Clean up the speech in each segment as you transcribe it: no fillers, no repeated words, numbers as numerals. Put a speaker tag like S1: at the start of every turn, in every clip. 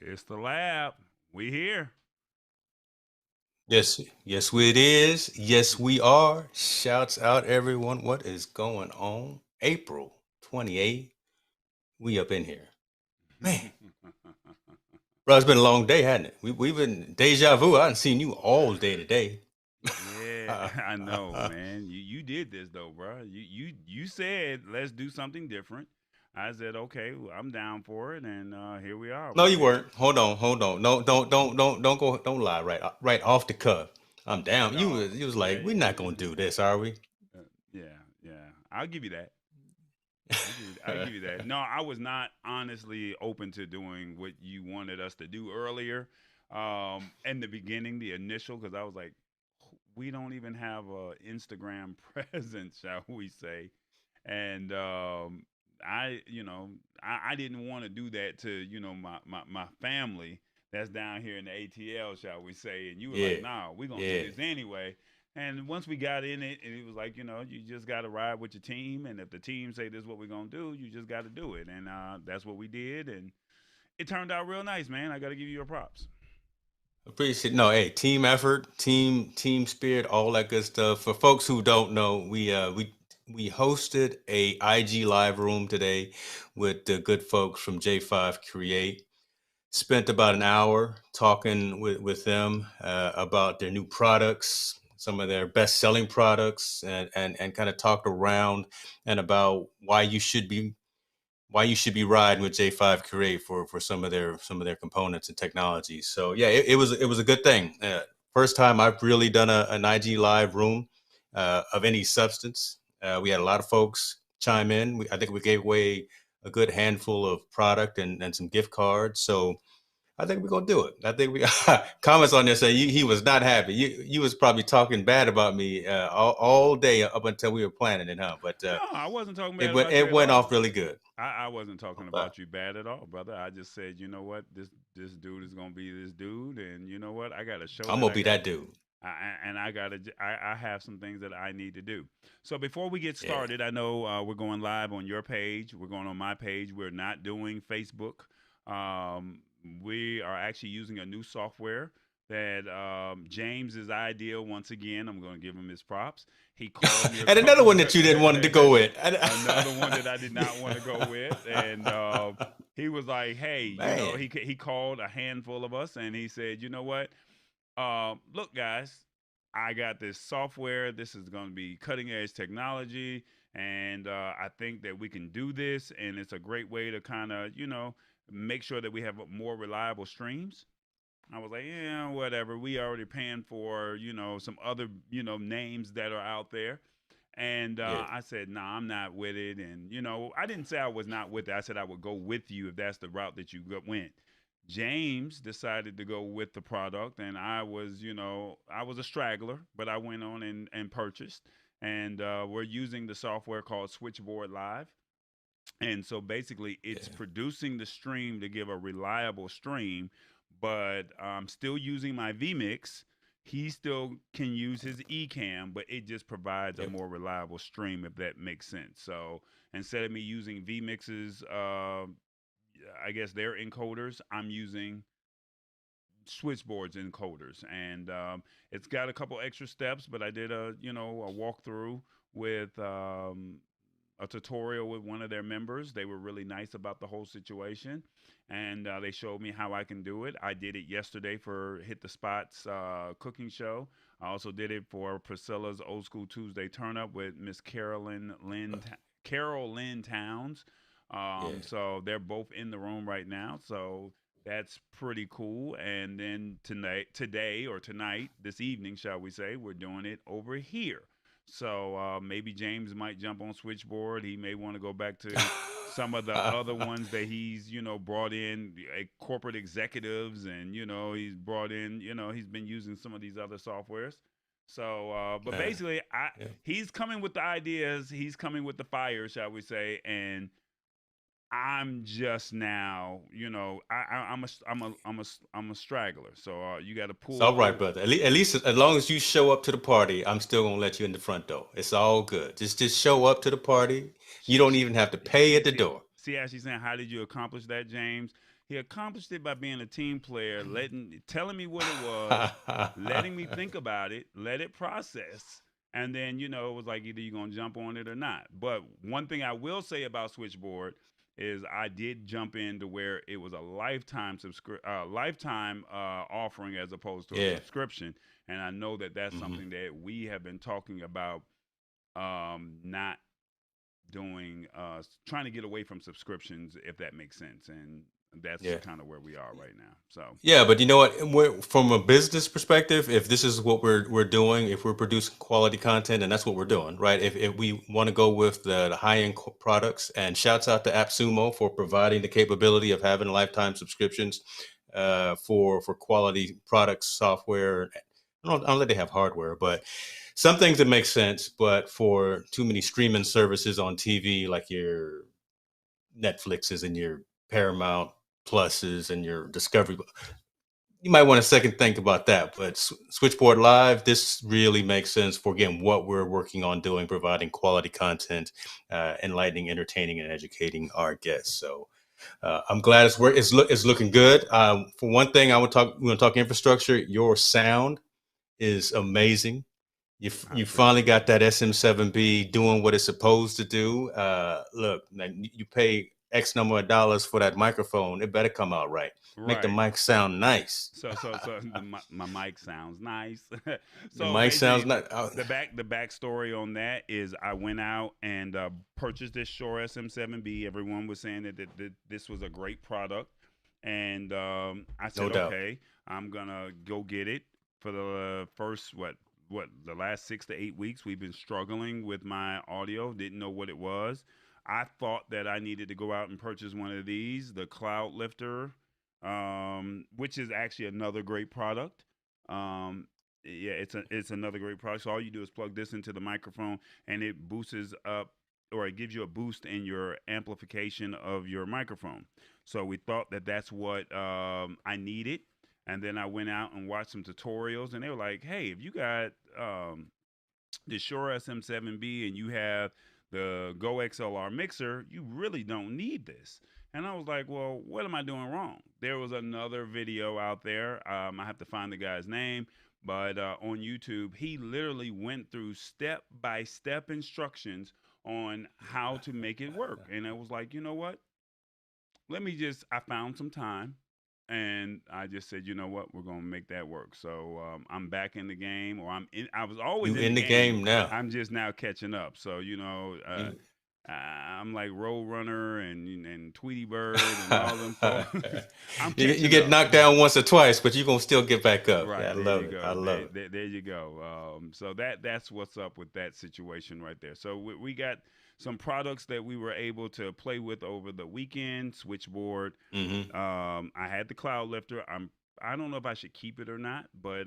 S1: It's the lab. We here.
S2: Yes, yes, it is. Yes, we are. Shouts out, everyone. What is going on? April 28th. We up in here. Man, bro, it's been a long day, hasn't it? We've been deja vu. I haven't seen you all day today.
S1: Yeah, I know, man. You did this though, bro. You said let's do something different. I said okay, well, I'm down for it, and here we are.
S2: No,
S1: We
S2: you
S1: did it.
S2: weren't. Hold on. No, don't go. Don't lie. Right off the cuff. I'm down.
S1: No,
S2: You was
S1: yeah,
S2: like, we're not gonna do this, are we?
S1: yeah, yeah. I'll give you that. I give you that. No, I was not honestly open to doing what you wanted us to do earlier. In the beginning, the initial, because I was like, we don't even have a Instagram presence, shall we say? And I didn't want to do that to my family that's down here in the ATL, shall we say? And you were like,
S2: Yeah,
S1: nah, we're gonna do
S2: yeah.
S1: this anyway. And once we got in it, and it was like, you just got to ride with your team, and if the team say this is what we're gonna do, you just got to do it, and that's what we did, and it turned out real nice, man. I got to give you your props.
S2: Appreciate no, hey, team effort, team spirit, all that good stuff. For folks who don't know, we hosted a IG live room today with the good folks from J5 Create. Spent about an hour talking with them about their new products, some of their best selling products, and kind of talked around and about why you should be riding with J5 Create for some of their components and technologies. So yeah, it was a good thing. First time I've really done an IG live room of any substance. We had a lot of folks chime in. I think we gave away a good handful of product and some gift cards. So I think we're gonna do it. I think we comments on there say he was not happy. You was probably talking bad about me all day up until we were planning it, huh? But
S1: No, I wasn't talking
S2: it
S1: bad
S2: went
S1: about you
S2: it
S1: at
S2: went off
S1: all.
S2: really good.
S1: I wasn't talking
S2: But
S1: about you bad at all, brother. I just said, you know what, this dude is gonna be this dude, and you know what, I got a show
S2: I'm
S1: that
S2: gonna
S1: I
S2: be
S1: got,
S2: that dude.
S1: and I gotta, I have some things that I need to do. So before we get
S2: Yeah.
S1: started, I know we're going live on your page. We're going on my page. We're not doing Facebook. Um, we are actually using a new software that James's idea. Once again, I'm going to give him his props. He called me a
S2: And another
S1: couple.
S2: one that you didn't want to go with.
S1: Another one that I did not want to go with, and he was like, "Hey,
S2: Man.
S1: he called a handful of us, and he said, you know what? Look, guys, I got this software. This is going to be cutting edge technology, and I think that we can do this, and it's a great way to kind of make sure that we have more reliable streams." I was like, yeah, whatever. We already paying for, some other, names that are out there. And
S2: Yeah.
S1: I said, nah, I'm not with it. And, I didn't say I was not with it. I said I would go with you if that's the route that you went. James decided to go with the product, and I was a straggler, but I went on and purchased. And we're using the software called Switchboard Live. And so basically, it's
S2: Yeah.
S1: producing the stream to give a reliable stream, but I'm still using my vmix. He still can use his eCam, but it just provides a
S2: Yep.
S1: more reliable stream, if that makes sense. So instead of me using vmix's I guess their encoders, I'm using switchboards encoders, and it's got a couple extra steps, but I did a walkthrough with a tutorial with one of their members. They were really nice about the whole situation, and they showed me how I can do it. I did it yesterday for Hit the Spots cooking show. I also did it for Priscilla's Old School Tuesday turn up with Miss Carol Lynn Towns.
S2: Yeah.
S1: So they're both in the room right now. So that's pretty cool. And then today or tonight, this evening, shall we say, we're doing it over here. So maybe James might jump on Switchboard. He may want to go back to some of the other ones that he's brought in corporate executives, and he's brought in he's been using some of these other softwares. So, but
S2: Uh,
S1: basically,
S2: yeah.
S1: he's coming with the ideas. He's coming with the fire, shall we say? And I'm just now, I'm a straggler. So you got to
S2: It's
S1: pull
S2: all right,
S1: through.
S2: brother. At least as long as you show up to the party, I'm still gonna let you in the front door. It's all good. Just show up to the party. You don't even have to pay at the door.
S1: See, as she's saying, how did you accomplish that, James? He accomplished it by being a team player, telling me what it was, letting me think about it, let it process, and then it was like either you're gonna jump on it or not. But one thing I will say about Switchboard is I did jump in to where it was a lifetime offering as opposed to a
S2: Yeah.
S1: subscription, and I know that that's
S2: Hmm.
S1: something that we have been talking about, not doing trying to get away from subscriptions, if that makes sense, and that's
S2: Yeah.
S1: kind of where we are right now. So
S2: Yeah, but you know what? From a business perspective, if this is what we're doing, if we're producing quality content, and that's what we're doing, right? If we want to go with the high end products, and shouts out to AppSumo for providing the capability of having lifetime subscriptions for quality products, software. I don't let they have hardware, but some things that make sense. But for too many streaming services on TV, like your Netflixes and your Paramount Pluses and your Discovery, you might want to second think about that. But Switchboard Live, this really makes sense for again what we're working on doing, providing quality content, enlightening, entertaining, and educating our guests. So I'm glad it's looking good. For one thing, we want to talk infrastructure. Your sound is amazing.
S1: I
S2: You finally
S1: appreciate
S2: got
S1: it.
S2: that SM7B doing what it's supposed to do. Look, man, you pay X number of dollars for that microphone. It better come out right. Make the
S1: Right.
S2: mic sound nice.
S1: So my mic sounds nice.
S2: The
S1: So
S2: mic sounds
S1: basically,
S2: nice.
S1: the backstory on that is I went out and purchased this Shure SM7B. Everyone was saying that this was a great product, and I
S2: No
S1: said,
S2: doubt.
S1: okay, I'm gonna go get it. For the first the last 6 to 8 weeks, we've been struggling with my audio. Didn't know what it was. I thought that I needed to go out and purchase one of these, the Cloud Lifter, which is actually another great product. Um, yeah, it's another great product. So all you do is plug this into the microphone, and it boosts up, or it gives you a boost in your amplification of your microphone. So we thought that that's what I needed, and then I went out and watched some tutorials, and they were like, "Hey, if you got the Shure SM7B and you have the Go XLR mixer, you really don't need this." And I was like, well, what am I doing wrong? There was another video out there. I have to find the guy's name, but on YouTube, he literally went through step by step instructions on how to make it work. And I was like, you know what? I found some time, and I just said, you know what, we're gonna make that work. So I'm back in the game, or I was always
S2: You
S1: in the
S2: in the
S1: game.
S2: game now.
S1: I'm just now catching up. So
S2: You,
S1: I'm like Roadrunner and Tweety Bird and all them folks. I'm
S2: you
S1: catching
S2: get
S1: up.
S2: knocked down once or twice, but you're gonna still get back up. Yeah, I
S1: Right, there
S2: love
S1: you
S2: it. I
S1: go.
S2: love it.
S1: There you go. So that's what's up with that situation right there. So we got some products that we were able to play with over the weekend. Switchboard.
S2: Hmm.
S1: I had the Cloud Lifter. I don't know if I should keep it or not, but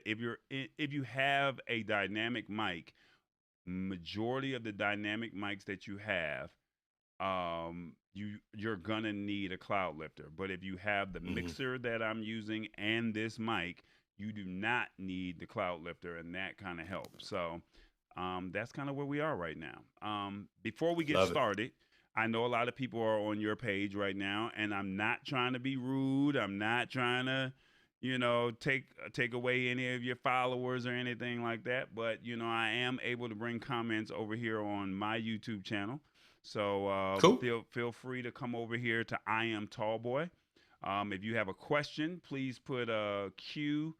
S1: if you have a dynamic mic, majority of the dynamic mics that you have, you're gonna need a Cloud Lifter. But if you have the
S2: Hmm.
S1: mixer that I'm using and this mic, you do not need the Cloud Lifter, and that kind of helps. So that's kind of where we are right now. Before we get
S2: Love it.
S1: started, I know a lot of people are on your page right now, and I'm not trying to be rude. I'm not trying to, take away any of your followers or anything like that. But I am able to bring comments over here on my YouTube channel. So
S2: Cool.
S1: feel free to come over here to I Am Tallboy. If you have a question, please put a Q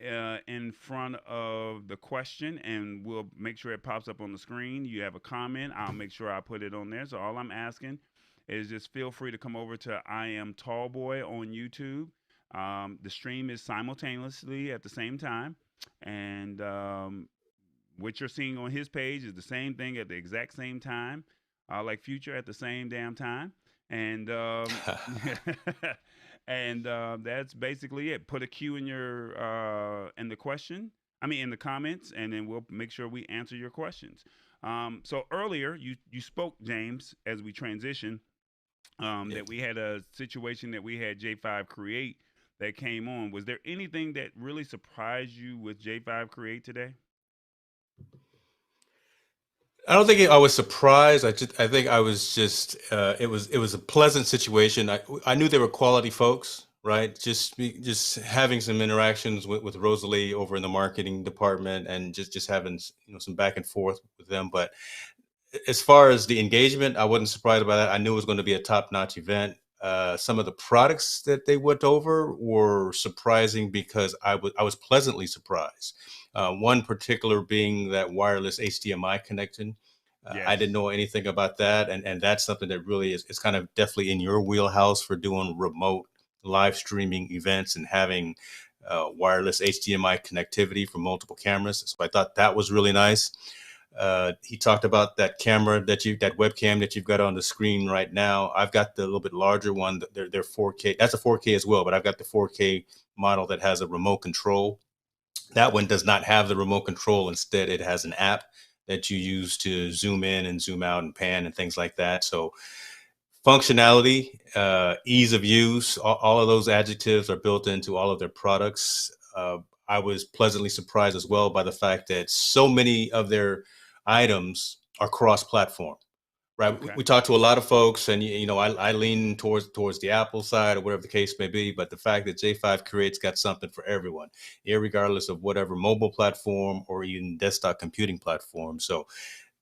S1: in front of the question, and we'll make sure it pops up on the screen. You have a comment, I'll make sure I put it on there. So all I'm asking is just feel free to come over to I Am Tallboy on YouTube. The stream is simultaneously at the same time, and what you're seeing on his page is the same thing at the exact same time, like Future at the same damn time. And and that's basically it. Put a Q in your in the question. I mean, in the comments, and then we'll make sure we answer your questions. So earlier, you spoke, James, as we transition,
S2: Yeah.
S1: that we had a situation that we had J5 Create that came on. Was there anything that really surprised you with J5 Create today?
S2: I don't think I was surprised. I think I was just it was a pleasant situation. I knew they were quality folks, right? Just having some interactions with Rosalie over in the marketing department, and just having some back and forth with them. But as far as the engagement, I wasn't surprised by that. I knew it was going to be a top-notch event. Some of the products that they went over were surprising because I was pleasantly surprised. One particular being that wireless HDMI connection. I didn't
S1: Yes.
S2: know anything about that, and that's something that really is kind of definitely in your wheelhouse for doing remote live streaming events and having wireless HDMI connectivity for multiple cameras. So I thought that was really nice. He talked about that camera that webcam that you've got on the screen right now. I've got the little bit larger one. They're 4K. That's a 4K as well, but I've got the 4K model that has a remote control. That one does not have the remote control. Instead, it has an app that you use to zoom in and zoom out and pan and things like that. So functionality, ease of use, all of those adjectives are built into all of their products. I was pleasantly surprised as well by the fact that so many of their items are cross-platform. Right,
S1: Okay.
S2: we talked to a lot of folks, and I lean towards the Apple side or whatever the case may be. But the fact that J5 Create's got something for everyone, regardless of whatever mobile platform or even desktop computing platform. So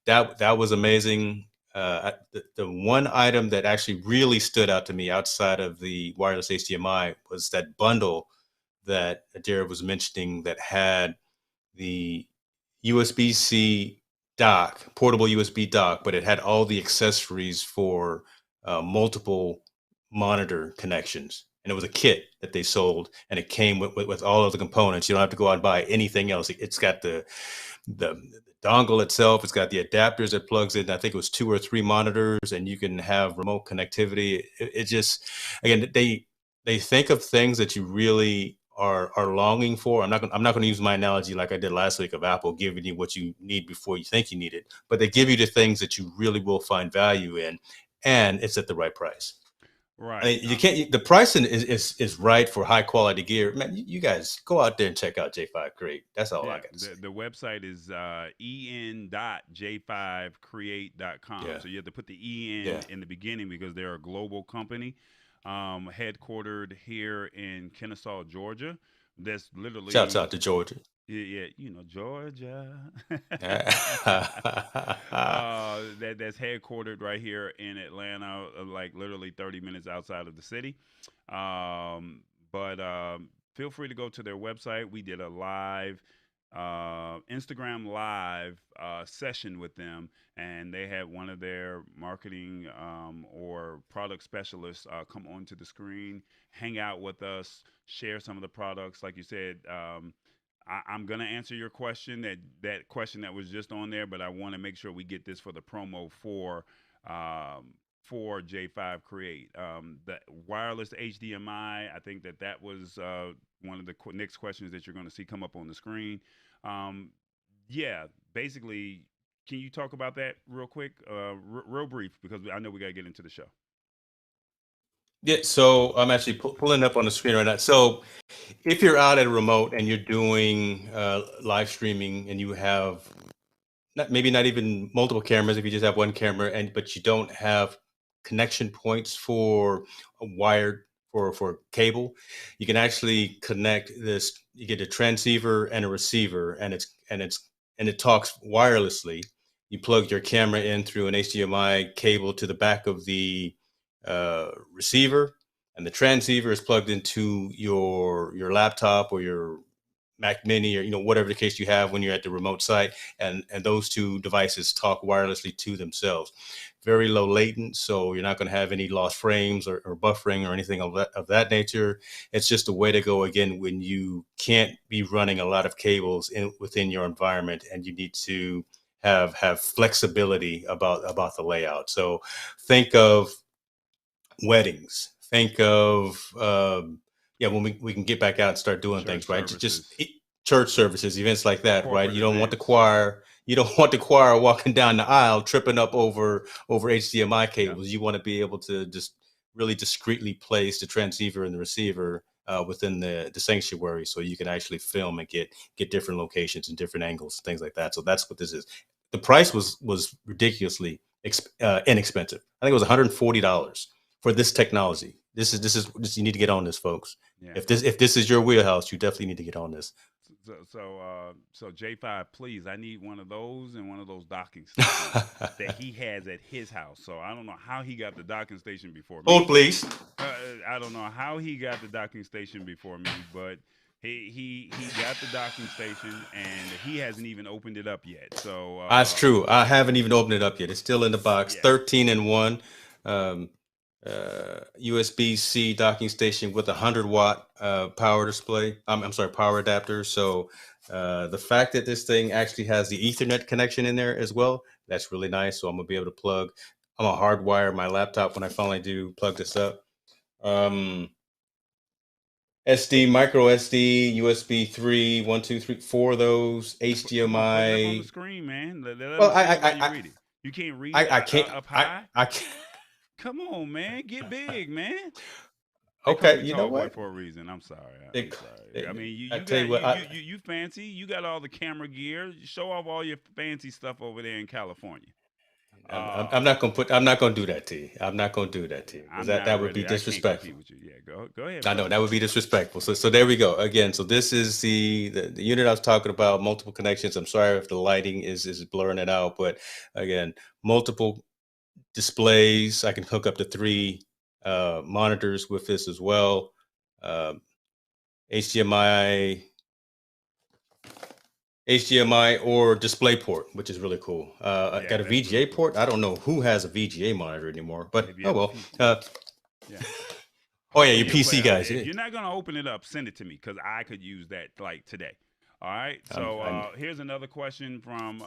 S2: that was amazing. The one item that actually really stood out to me outside of the wireless HDMI was that bundle that Jared was mentioning that had the USB-C dock, portable USB dock, but it had all the accessories for multiple monitor connections. And it was a kit that they sold, and it came with all of the components. You don't have to go out and buy anything else. It's got the dongle itself. It's got the adapters that plugs in. I think it was 2 or 3 monitors, and you can have remote connectivity. It just, again, they think of things that you really are longing for. I'm not going to use my analogy like I did last week of Apple giving you what you need before you think you need it, but they give you the things that you really will find value in, and it's at the right price. I
S1: Right.
S2: mean, you can't. The pricing is right for high quality gear. Man, you guys go out there and check out J5 Create. That's all I
S1: Yeah,
S2: got to say.
S1: the website is en.j5create.com.
S2: Yeah,
S1: So you have to put the en
S2: yeah.
S1: in the beginning because they're a global company, headquartered here in Kennesaw, Georgia. That's
S2: Shouts
S1: literally,
S2: out to Georgia.
S1: yeah, yeah, Georgia.
S2: Yeah.
S1: That's headquartered right here in Atlanta, like literally 30 minutes outside of the city. Um, but feel free to go to their website. We did a live Instagram live session with them, and they had one of their marketing or product specialists come onto the screen, hang out with us, share some of the products. Like you said, I'm gonna answer your question, that question that was just on there, but I want to make sure we get this for the promo for J5 Create. The wireless HDMI, I think that was one of the next questions that you're going to see come up on the screen. Um, yeah, basically, can you talk about that real quick, real brief, because I know we got to get into the show.
S2: Yeah, so I'm actually pulling up on the screen right now. So if you're out at a remote and you're doing live streaming and you have maybe not even multiple cameras, if you just have one camera, and but you don't have connection points for a wired for cable, you can actually connect this. You get a transceiver and a receiver, and it talks wirelessly. You plug your camera in through an HDMI cable to the back of the receiver, and the transceiver is plugged into your laptop or your Mac Mini, or whatever the case you have when you're at the remote site, and those two devices talk wirelessly to themselves. Very low latent, so you're not going to have any lost frames or buffering or anything of that nature. It's just a way to go again when you can't be running a lot of cables within your environment, and you need to have flexibility about the layout. So think of weddings. Think of yeah, when we can get back out and start doing
S1: Church
S2: things, right?
S1: services,
S2: Church services, events like that, right?
S1: corporate
S2: You don't want the
S1: events.
S2: choir. You don't want the choir walking down the aisle tripping up over HDMI
S1: Yep.
S2: cables. You want to be able to just really discreetly place the transceiver and the receiver within the sanctuary, so you can actually film and get different locations and different angles, things like that. So that's what this is. the price was ridiculously inexpensive. I think it was $140 for this technology. This you need to get on this, folks.
S1: Yeah.
S2: If this is your wheelhouse, you definitely need to get on this.
S1: So J5, please, I need one of those and one of those docking stations that he has at his house. So I don't know how he got the docking station before
S2: Hold,
S1: me.
S2: please.
S1: I don't know how he got the docking station before me, but he got the docking station and he hasn't even opened it up yet. So
S2: That's true. I haven't even opened it up yet. It's still in the box.
S1: yeah,
S2: 13 and one. USB-C docking station with a 100-watt power display. I'm sorry, power adapter. So the fact that this thing actually has the Ethernet connection in there as well, that's really nice. So I'm gonna be able to plug. I'm gonna hardwire my laptop when I finally do plug this up. SD, micro SD, USB 3, 1, 2, 3, 4 of those,
S1: come on, put it up on the
S2: HDMI.
S1: screen, man. Let
S2: Well,
S1: me see it while you read it. You can't read
S2: I can't.
S1: up high.
S2: I can't.
S1: Come on, man, get big, man. They call
S2: Okay,
S1: me
S2: you know
S1: tall boy
S2: what?
S1: for a reason. I'm sorry.
S2: They,
S1: I'm sorry. I mean,
S2: I
S1: you
S2: tell you
S1: got
S2: what,
S1: you fancy. You got all the camera gear. Show off all your fancy stuff over there in California.
S2: I'm not gonna I'm not gonna do that to you. I'm not gonna do that to you because
S1: I'm not
S2: that would be
S1: really. I can't compete
S2: disrespectful.
S1: with you. Yeah, go ahead,
S2: I know
S1: brother.
S2: that would be disrespectful. So there we go again. So this is the unit I was talking about. Multiple connections. I'm sorry if the lighting is blurring it out, but again, multiple displays. I can hook up to 3 monitors with this as well. Um, HDMI, HDMI or DisplayPort, which is really cool. I
S1: Yeah,
S2: got a
S1: that's really
S2: VGA
S1: cool.
S2: port. I don't know who has a VGA monitor anymore, but
S1: If you
S2: oh
S1: have a
S2: well.
S1: PC, yeah.
S2: Oh yeah,
S1: Hopefully
S2: you
S1: you'll play.
S2: PC guys.
S1: If you're not gonna open it up, send it to me because I could use that like today. All right. So
S2: I'm
S1: here's another question from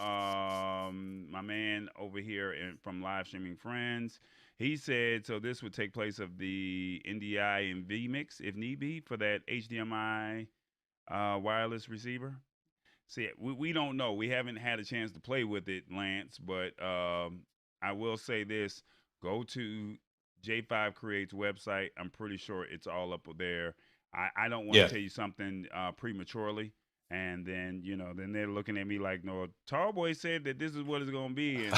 S1: my man over here from Live Streaming Friends. He said, so this would take place of the NDI and vMix if need be for that HDMI wireless receiver. See, we don't know. We haven't had a chance to play with it, Lance, but I will say this. Go to J5 Create's website. I'm pretty sure it's all up there. I don't want to
S2: yeah.
S1: tell you something prematurely. And then, then they're looking at me like, no, Tall Boy said that this is what it's going to be. And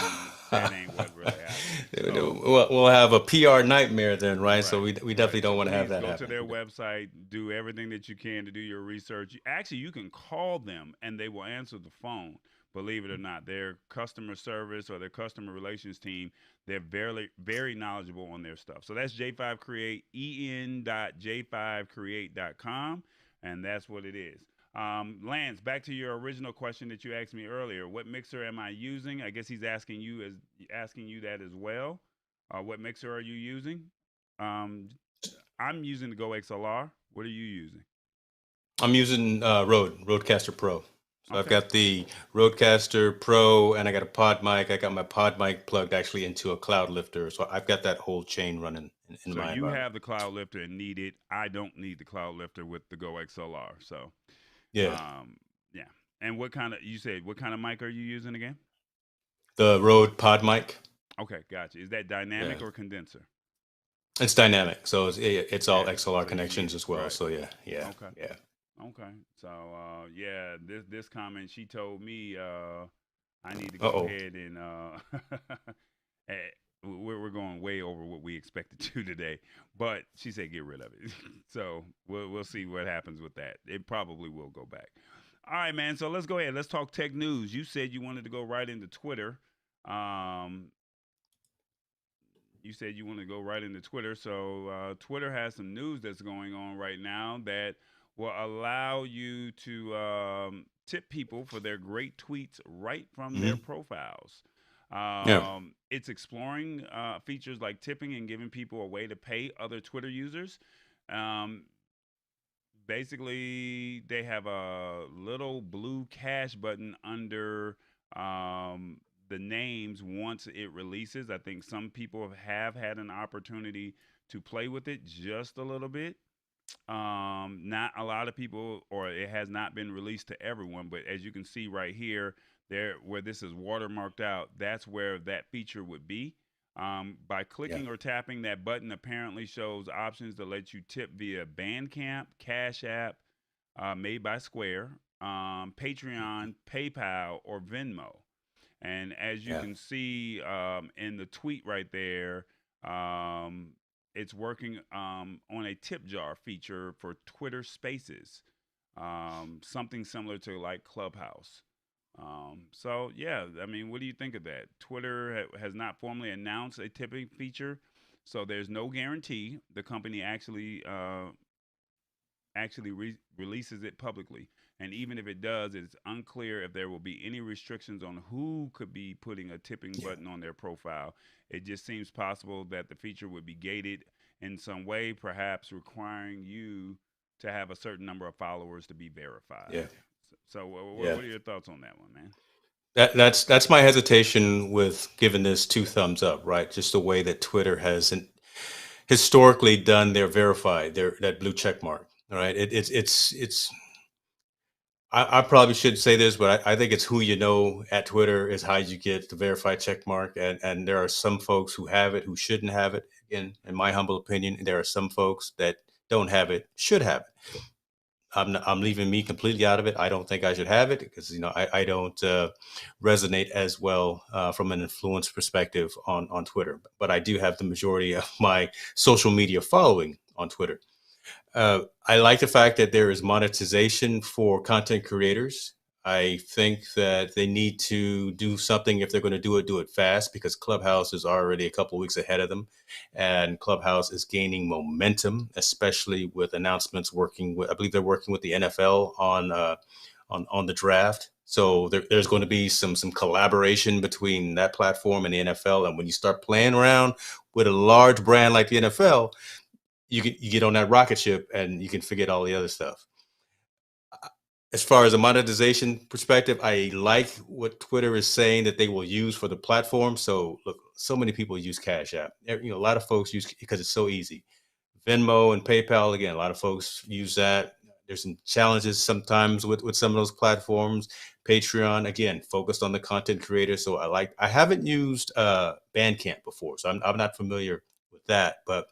S1: that ain't what really happened. So,
S2: We'll have a PR nightmare then, right? So
S1: right,
S2: we
S1: right.
S2: definitely don't
S1: So
S2: want to have
S1: please
S2: that
S1: go to
S2: happen.
S1: their website, do everything that you can to do your research. Actually, you can call them and they will answer the phone. Believe it or not, their customer service or their customer relations team, they're very knowledgeable on their stuff. So that's J5 Create, en.j5create.com, and that's what it is. Lance, back to your original question that you asked me earlier. What mixer am I using? I guess he's asking you that as well. What mixer are you using? Um, I'm using the Go XLR. What are you using?
S2: I'm using Rodecaster Pro. So I've
S1: Okay.
S2: got the Rodecaster Pro, and I got a pod mic. I got my pod mic plugged actually into a cloud lifter, so I've got that whole chain running in
S1: So
S2: my
S1: you
S2: environment.
S1: have the cloud lifter and need it. I don't need the cloud lifter with the Go XLR. So,
S2: Yeah,
S1: um, yeah. And you said, what kind of mic are you using again?
S2: the Rode pod mic.
S1: Okay, gotcha. Is that
S2: Yeah,
S1: dynamic or condenser?
S2: it's dynamic, so it's all
S1: Yeah.
S2: XLR
S1: So you need
S2: connections
S1: it.
S2: as well.
S1: Right.
S2: So yeah, yeah,
S1: Okay.
S2: yeah.
S1: Okay. So yeah, this comment she told me I need to
S2: Uh
S1: go
S2: oh.
S1: ahead and eh, we're going way over what we expected to today, but she said get rid of it. So we'll see what happens with that. It probably will go back. All right, man. So let's go ahead. Let's talk tech news. You said you wanted to go right into Twitter. Um, you said you want to go right into Twitter. So Twitter has some news that's going on right now that will allow you to tip people for their great tweets right from their
S2: Hmm.
S1: profiles.
S2: Yeah,
S1: It's exploring features like tipping and giving people a way to pay other Twitter users. Um, Basically, they have a little blue cash button under the names once it releases. I think some people have had an opportunity to play with it just a little bit. Not a lot of people, or it has not been released to everyone. But as you can see right here, there where this is watermarked out, that's where that feature would be. By
S2: yeah,
S1: clicking or tapping that button, apparently shows options to let you tip via Bandcamp, Cash App, made by Square, Patreon, PayPal, or Venmo. And as you
S2: Yeah.
S1: can see in the tweet right there, um, it's working on a tip jar feature for Twitter Spaces, something similar to like Clubhouse. So yeah, I mean, what do you think of that? Twitter has not formally announced a tipping feature, so there's no guarantee the company actually releases it publicly. And even if it does, it's unclear if there will be any restrictions on who could be putting a tipping
S2: Yeah.
S1: button on their profile. It just seems possible that the feature would be gated in some way, perhaps requiring you to have a certain number of followers to be verified.
S2: Yeah.
S1: So,
S2: Yeah.
S1: what are your thoughts on that one, man?
S2: That's my hesitation with giving this two thumbs up, right? Just the way that Twitter has historically done their verified, their that blue check mark. All right. It's I probably should say this, but I think it's who you know at Twitter is how you get the verified check mark. And there are some folks who have it who shouldn't have it. In my humble opinion, there are some folks that don't have it, should have it. I'm leaving me completely out of it. I don't think I should have it because I don't resonate as well from an influence perspective on Twitter. But I do have the majority of my social media following on Twitter. I like the fact that there is monetization for content creators. I think that they need to do something if they're going to do it fast because Clubhouse is already a couple of weeks ahead of them, and Clubhouse is gaining momentum, especially with announcements working with. I believe they're working with the NFL on the draft. So there's going to be some collaboration between that platform and the NFL. And when you start playing around with a large brand like the NFL, you get on that rocket ship and you can forget all the other stuff. As far as a monetization perspective, I like what Twitter is saying that they will use for the platform. So look, so many people use Cash App. A lot of folks use because it's so easy. Venmo and PayPal, again, a lot of folks use that. There's some challenges sometimes with some of those platforms. Patreon, again, focused on the content creator. So I haven't used Bandcamp before, so I'm not familiar with that, but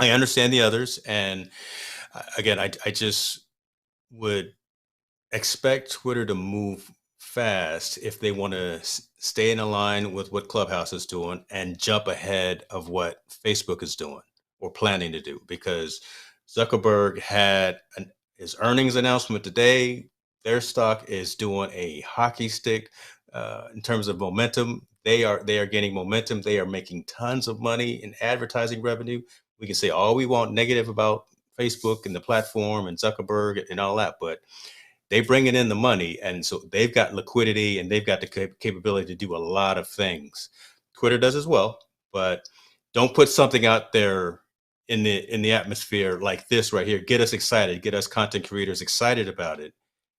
S2: I understand the others, and again, I just would expect Twitter to move fast if they want to stay in line with what Clubhouse is doing and jump ahead of what Facebook is doing or planning to do. Because Zuckerberg had his earnings announcement today. Their stock is doing a hockey stick in terms of momentum. They are gaining momentum. They are making tons of money in advertising revenue. We can say all we want negative about Facebook and the platform and Zuckerberg and all that, but they bringing in the money, and so they've got liquidity and they've got the capability to do a lot of things. Twitter does as well, but don't put something out there in the atmosphere like this right here. Get us excited, get us content creators excited about it,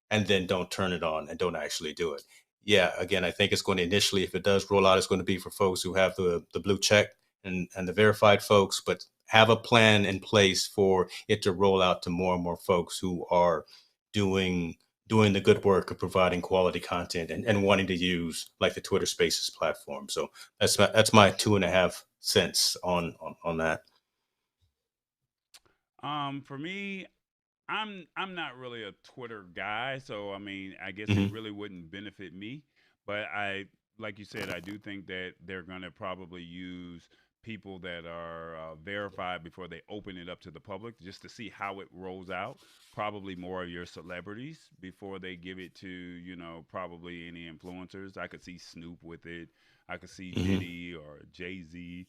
S2: and then don't turn it on and don't actually do it. Yeah, again, I think it's going to initially, if it does roll out, it's going to be for folks who have the blue check and the verified folks, but have a plan in place for it to roll out to more and more folks who are doing doing the good work of providing quality content and wanting to use like the Twitter Spaces platform. So that's my 2.5 cents on that.
S1: For me, I'm not really a Twitter guy, so I mean, I guess it
S2: Hmm.
S1: really wouldn't benefit me. But like you said, I do think that they're gonna probably use people that are verified before they open it up to the public, just to see how it rolls out. Probably more of your celebrities before they give it to probably any influencers. I could see Snoop with it. I could see
S2: Hmm.
S1: Diddy or Jay-Z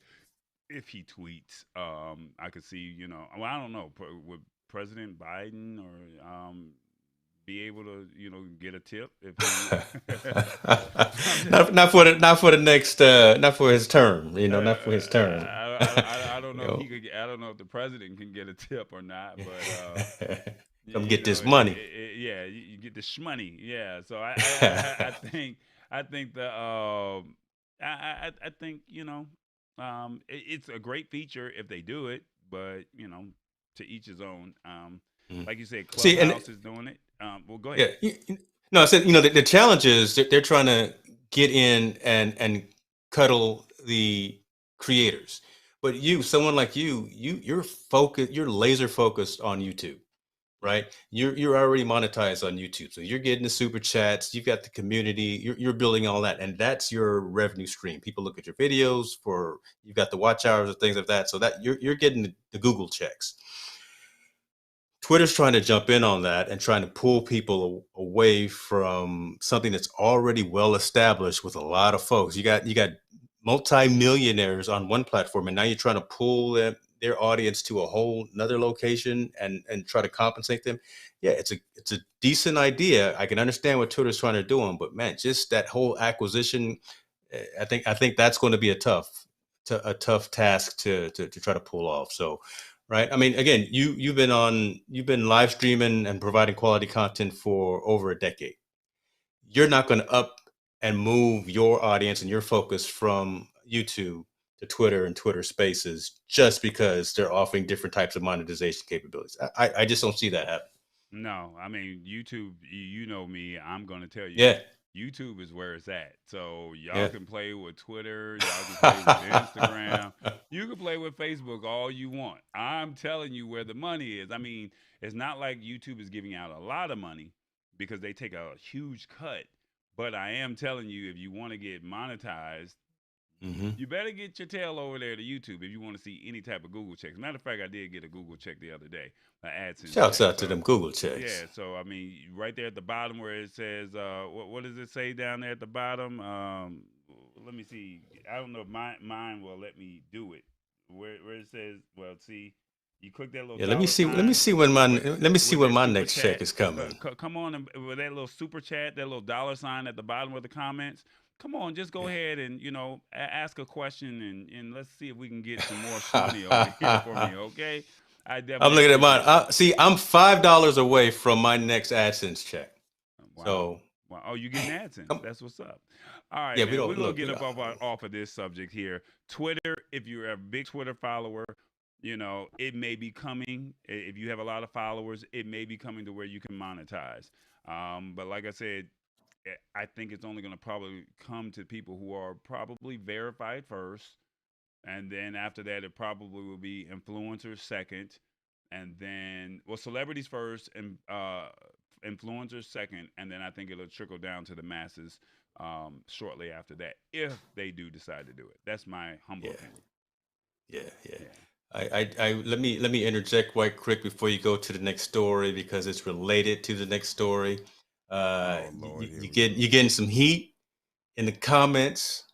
S1: if he tweets. I could see, well, I don't know, would President Biden or be able to, get a tip if he. I'm just,
S2: not for the next not for his term, not for his term.
S1: I don't
S2: you
S1: know if he
S2: know.
S1: could. I don't know if the president can get a tip or not, but
S2: Come get this money.
S1: yeah, you get the shmoney. Yeah, so I think I think it's a great feature if they do it, but to each his own.
S2: Mhm.
S1: Like you said,
S2: See, and
S1: Clubhouse is doing it. Well, go
S2: yeah,
S1: ahead.
S2: no, I said, the challenge is they're trying to get in and cuddle the creators. But someone like you're focused, you're laser focused on YouTube, right? You're already monetized on YouTube, so you're getting the super chats. You've got the community. You're building all that, and that's your revenue stream. People look at your videos for you've got the watch hours and things like that. So that you're getting the Google checks. Twitter's trying to jump in on that and trying to pull people away from something that's already well established with a lot of folks. You got multi-millionaires on one platform, and now you're trying to pull their audience to a whole another location and try to compensate them. Yeah, it's a decent idea. I can understand what Twitter's trying to do, but man, just that whole acquisition, I think that's going to be a tough task to try to pull off. So, right. I mean, again, you've been live streaming and providing quality content for over a decade. You're not going to up and move your audience and your focus from YouTube to Twitter and Twitter Spaces just because they're offering different types of monetization capabilities. I just don't see that happening.
S1: No, I mean YouTube. You know me. I'm gonna tell you,
S2: Yeah,
S1: YouTube is where it's at. So y'all
S2: yeah.
S1: can play with Twitter. Y'all can play with Instagram. You can play with Facebook all you want. I'm telling you where the money is. I mean, it's not like YouTube is giving out a lot of money because they take a huge cut. But I am telling you, if you want to get monetized,
S2: hmm
S1: you better get your tail over there to YouTube if you want to see any type of Google checks. Matter of fact, I did get a Google check the other day, an AdSense
S2: Shouts
S1: check.
S2: out to
S1: So
S2: them Google
S1: yeah,
S2: checks.
S1: so I mean, right there at the bottom where it says, what does it say down there at the bottom? Let me see. I don't know if mine will let me do it. Where it says, well, see, you click that little
S2: Yeah, let me
S1: dollar
S2: see. Let me
S1: sign
S2: see when my
S1: with
S2: let me see when
S1: that
S2: my
S1: super
S2: next check
S1: chat.
S2: is coming.
S1: Come on, and with that little super chat, that little dollar sign at the bottom of the comments. Come on, just go ahead and ask a question and let's see if we can get some more money over here for me. Okay, I
S2: I'm
S1: definitely
S2: looking at mine.
S1: appreciate that.
S2: See, I'm $5 away from my next AdSense check.
S1: Wow.
S2: So,
S1: Wow. Oh, you getting AdSense.
S2: come,
S1: That's what's up. All right,
S2: yeah, we
S1: man. We're
S2: don't
S1: gonna
S2: look.
S1: get up off of this subject here. Twitter, if you're a big Twitter follower, it may be coming. If you have a lot of followers, it may be coming to where you can monetize. But like I said, I think it's only gonna probably come to people who are probably verified first, and then after that, it probably will be influencers second, and then celebrities first and influencers second, and then I think it'll trickle down to the masses shortly after that if they do decide to do it. That's my humble
S2: Yeah,
S1: opinion.
S2: yeah.
S1: Yeah.
S2: Let me interject right quick before you go to the next story because it's related to the next story.
S1: Oh Lord, here we go.
S2: You getting some heat in the comments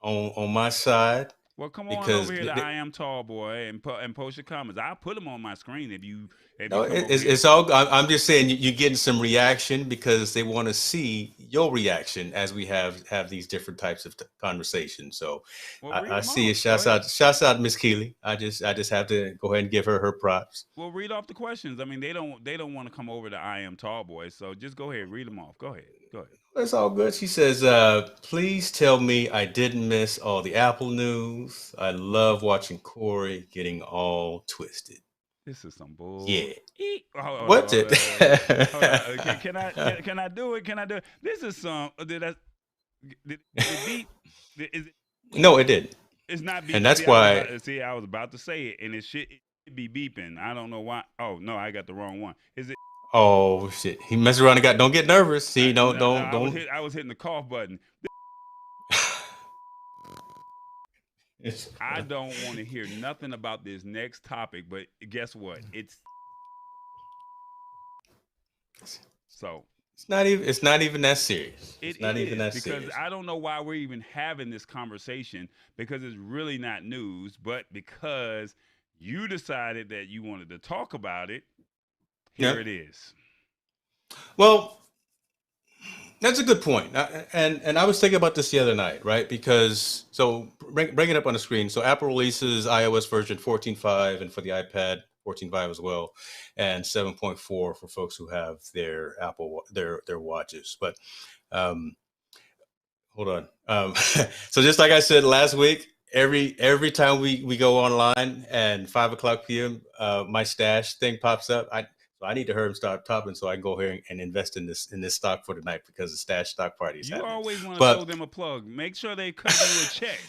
S2: on my side
S1: Well, come on over
S2: because
S1: here to I am tall boy and post your comments. I'll put them on my screen if you
S2: no,
S1: come over here.
S2: it's all. I'm just saying you're getting some reaction because they want to see your reaction as we have these different types of conversations. So
S1: Well, read
S2: I
S1: them
S2: see it.
S1: off. Go ahead.
S2: Shouts out, Miss Keeley. I just have to go ahead and give her props.
S1: Well, read off the questions. I mean, they don't want to come over to I am tall boy. So just go ahead, read them off. Go ahead. Go ahead.
S2: It's all good. She says, "Please tell me I didn't miss all the Apple news. I love watching Corey getting all twisted."
S1: This is some bull.
S2: Yeah.
S1: Hold on,
S2: What's
S1: hold
S2: it?
S1: on, hold on. Can I do it? Can I do it? This is some. Did it beep? Is it?
S2: No, it didn't.
S1: It's not
S2: And
S1: beeping.
S2: that's
S1: See,
S2: why.
S1: I was about to say it, and it be beeping. I don't know why. Oh no, I got the wrong one. Is it?
S2: Oh shit! He messed around and got. Don't get nervous. See,
S1: No,
S2: don't.
S1: I was hitting the cough button.
S2: It's,
S1: I don't want to hear nothing about this next topic, but guess what? So
S2: it's not even. It's not even that serious.
S1: it
S2: It's not even
S1: is
S2: that
S1: because
S2: serious.
S1: I don't know why we're even having this conversation because it's really not news, but because you decided that you wanted to talk about it,
S2: Yeah.
S1: here it is.
S2: Well, that's a good point. And I was thinking about this the other night, right? Because bring it up on the screen. So Apple releases iOS version 14.5 and for the iPad 14.5 as well, and 7.4 for folks who have their their watches. But um, hold on. So just like I said last week, every time we go online and 5 o'clock p.m., my stash thing pops up. I need to hurry and start topping so I can go here and invest in this stock for tonight because the stash stock party is
S1: You
S2: happening.
S1: always want to throw
S2: But
S1: them a plug. Make sure they cut you a check.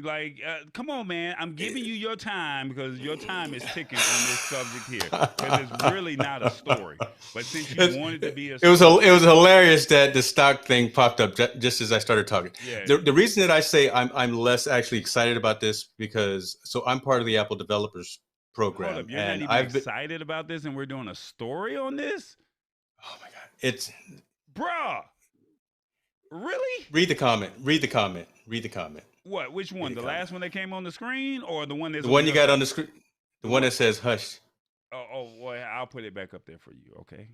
S1: Like, come on, man. I'm giving you your time because your time is ticking on this subject here. Because it's really not a story. But since you
S2: It's,
S1: wanted to be a
S2: it was
S1: story,
S2: hilarious that the stock thing popped up just as I started talking.
S1: yeah.
S2: The reason that I say I'm less actually excited about this because so I'm part of the Apple Developers
S1: Hold
S2: Program,
S1: up. You're not
S2: and
S1: even
S2: I've been.
S1: excited about this and we're doing a story on this?
S2: Oh my god! It's
S1: Bruh. Really?
S2: read the comment. Read the comment. Read the comment.
S1: What? Which
S2: Read
S1: one?
S2: the
S1: The
S2: comment.
S1: last one that came on the screen or the one that's
S2: The
S1: on
S2: one you
S1: your
S2: got on the screen. The
S1: the
S2: one
S1: one
S2: that says "hush."
S1: well, I'll put it back up there for you, okay?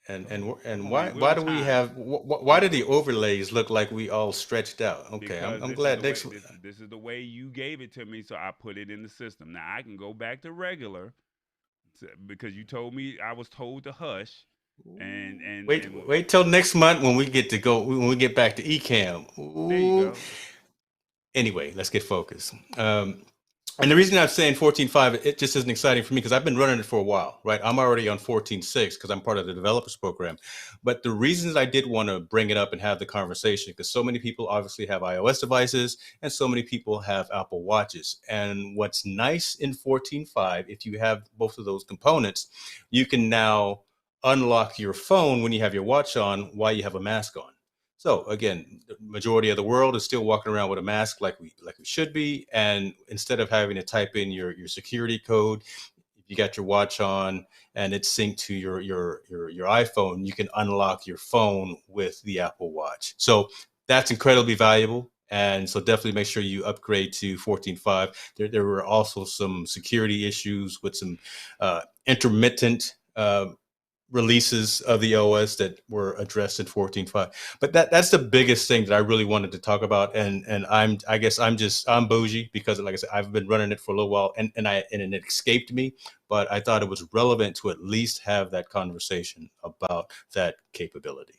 S2: And
S1: Go
S2: and
S1: ahead. Come
S2: and
S1: on, man. We're
S2: why
S1: on
S2: do we
S1: time.
S2: have why do the overlays look like we all stretched out? Okay,
S1: Because
S2: I'm
S1: this is
S2: glad
S1: the way
S2: next.
S1: this is the way you gave it to me, so I put it in the system. Now I can go back to regular because you told me I was told to hush,
S2: Wait till next month when we get to go when we get back to Ecamm.
S1: there you
S2: Ooh.
S1: go.
S2: Anyway, let's get focused. And the reason I'm saying 14.5, it just isn't exciting for me because I've been running it for a while, right? I'm already on 14.6 because I'm part of the developers program. But the reasons I did want to bring it up and have the conversation, because so many people obviously have iOS devices and so many people have Apple Watches. And what's nice in 14.5, if you have both of those components, you can now unlock your phone when you have your watch on while you have a mask on. So again, the majority of the world is still walking around with a mask like we should be. And instead of having to type in your security code, if you got your watch on and it's synced to your iPhone, you can unlock your phone with the Apple Watch. So that's incredibly valuable. And so definitely make sure you upgrade to 14.5. There were also some security issues with some intermittent releases of the OS that were addressed in 14.5. But that's the biggest thing that I really wanted to talk about. And I guess I'm bougie because like I said, I've been running it for a little while and it escaped me, but I thought it was relevant to at least have that conversation about that capability.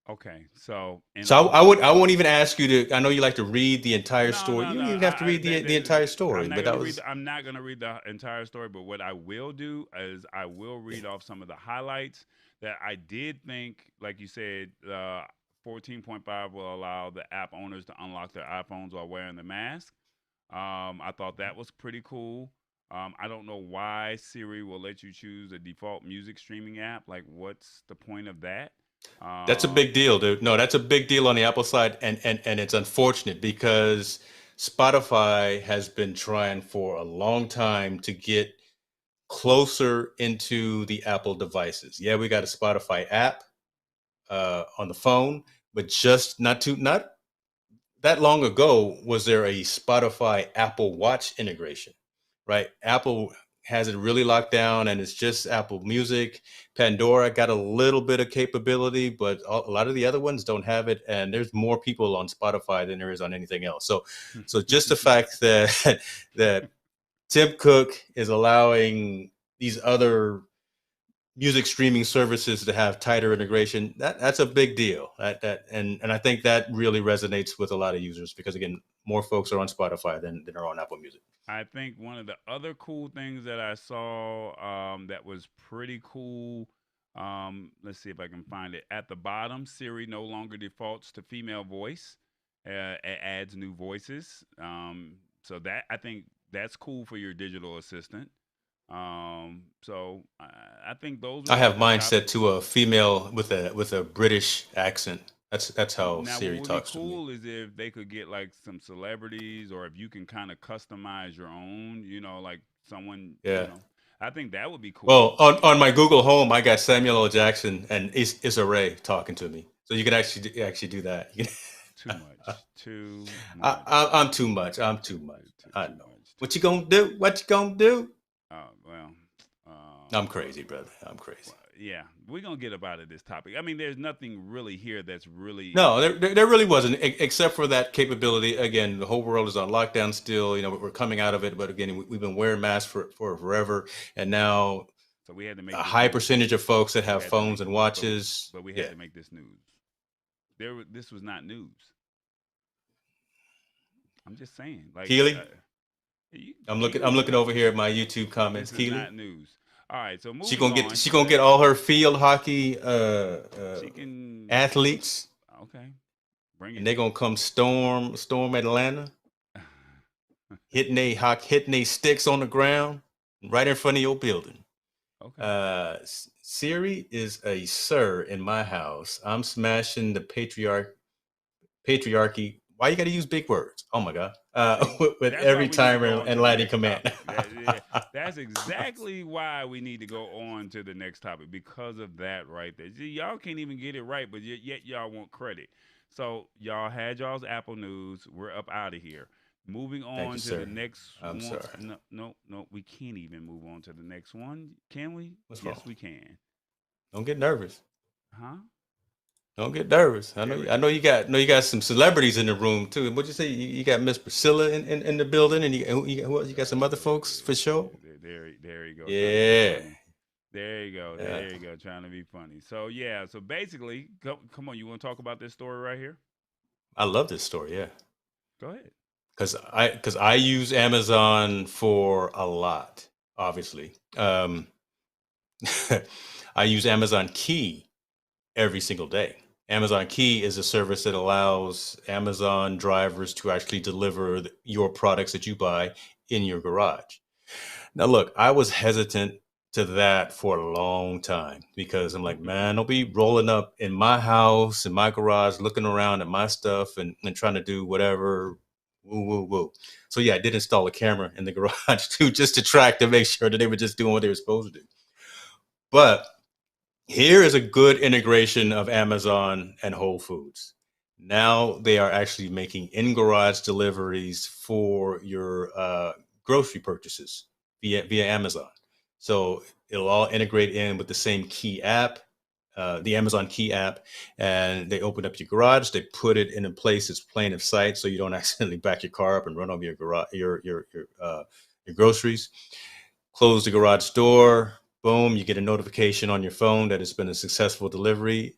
S1: Okay, so in
S2: So
S1: all,
S2: I won't even ask you to. I know you like to read the entire
S1: no,
S2: story.
S1: no,
S2: You
S1: no.
S2: don't even have to read the entire story.
S1: I'm not
S2: But that
S1: gonna read.
S2: was
S1: I'm not gonna read the entire story. But what I will do is I will read off some of the highlights that I did think, like you said, 14.5 will allow the app owners to unlock their iPhones while wearing the mask. I thought that was pretty cool. I don't know why Siri will let you choose a default music streaming app. Like, what's the point of that?
S2: That's a big deal, dude. No, that's a big deal on the Apple side, and it's unfortunate because Spotify has been trying for a long time to get closer into the Apple devices. Yeah, we got a Spotify app on the phone, but just not that long ago was there a Spotify Apple Watch integration, right? Apple has it really locked down and it's just Apple Music. Pandora got a little bit of capability, but a lot of the other ones don't have it. And there's more people on Spotify than there is on anything else. So just the fact that that Tim Cook is allowing these other music streaming services to have tighter integration, that's a big deal. And I think that really resonates with a lot of users because again, more folks are on Spotify than are on Apple Music.
S1: I think one of the other cool things that I saw that was pretty cool. Let's see if I can find it. At the bottom, Siri no longer defaults to female voice. It adds new voices. So that I think that's cool for your digital assistant. I think those were
S2: I
S1: like
S2: have
S1: the
S2: mine
S1: top.
S2: set to a female with a British accent. That's how
S1: Now, what
S2: Siri
S1: would be
S2: talks to me.
S1: cool is if they could get like some celebrities, or if you can kind of customize your own, like someone,
S2: Yeah.
S1: I think that would be cool.
S2: Well, on my Google Home, I got Samuel L. Jackson and Issa Rae talking to me, so you can actually do that.
S1: Too much. Too much.
S2: I'm too much. I'm too much. I
S1: Too
S2: know.
S1: much. Too
S2: What you
S1: much.
S2: gonna do? What you gonna do?
S1: Well,
S2: I'm crazy, brother. I'm crazy.
S1: yeah, we're gonna get up out of this topic. I mean, there's nothing really here that's really.
S2: No, there really wasn't, except for that capability. Again, the whole world is on lockdown still. We're coming out of it, but again, we've been wearing masks for forever, and now
S1: So we had to
S2: a
S1: make this
S2: high
S1: news.
S2: percentage of folks that
S1: We
S2: have
S1: had to make,
S2: phones and
S1: but we,
S2: watches.
S1: but we had
S2: Yeah,
S1: to make this news. This was not news. I'm just saying, like,
S2: Keely,
S1: Keely,
S2: I'm looking over here at my YouTube
S1: this
S2: comments.
S1: is
S2: Keely,
S1: not news. All right, so moving on.
S2: she gonna get all her field hockey
S1: She can.
S2: athletes,
S1: Okay, bring
S2: and
S1: it.
S2: they're gonna come storm Atlanta. hitting they sticks on the ground right in front of your building.
S1: Okay.
S2: Siri is a sir in my house. I'm smashing the patriarchy. Why you got to use big words? Oh my god!
S1: See,
S2: With
S1: that's why
S2: every
S1: we need to
S2: time
S1: go on
S2: and
S1: to the
S2: lighting
S1: next
S2: command.
S1: topic. That's exactly why we need to go on to the next topic because of that right there. See, y'all can't even get it right, but yet y'all want credit. So y'all had y'all's Apple News. We're up out of here. Moving
S2: Thank you,
S1: on to the
S2: sir.
S1: next
S2: I'm
S1: one.
S2: sorry.
S1: No, no, no. We can't even move on to the next one. Can we?
S2: What's wrong?
S1: Yes, we can.
S2: Don't get nervous.
S1: Huh?
S2: Don't get nervous. I know.
S1: There we
S2: I
S1: go.
S2: know you got some celebrities in the room too. What'd you say? You got Miss Priscilla in the building, and who else? You got some other folks for sure.
S1: There you go. Trying to be
S2: Yeah.
S1: funny. There you go.
S2: Yeah.
S1: There you go. Trying to be funny. So yeah. So basically, come on. You want to talk about this story right here?
S2: I love this story. Yeah.
S1: Go ahead.
S2: Because I use Amazon for a lot. Obviously, I use Amazon Key every single day. Amazon Key is a service that allows Amazon drivers to actually deliver your products that you buy in your garage. Now, look, I was hesitant to that for a long time because I'm like, man, don't be rolling up in my house, in my garage, looking around at my stuff and trying to do whatever. Woo, woo, woo. So, yeah, I did install a camera in the garage too, just to track to make sure that they were just doing what they were supposed to do. But here is a good integration of Amazon and Whole Foods. Now they are actually making in garage deliveries for your grocery purchases via Amazon. So it'll all integrate in with the same Key app, the Amazon Key app, and they open up your garage. They put it in a place that's plain of sight, so you don't accidentally back your car up and run over your garage, your groceries. Close the garage door. Boom, you get a notification on your phone that it's been a successful delivery.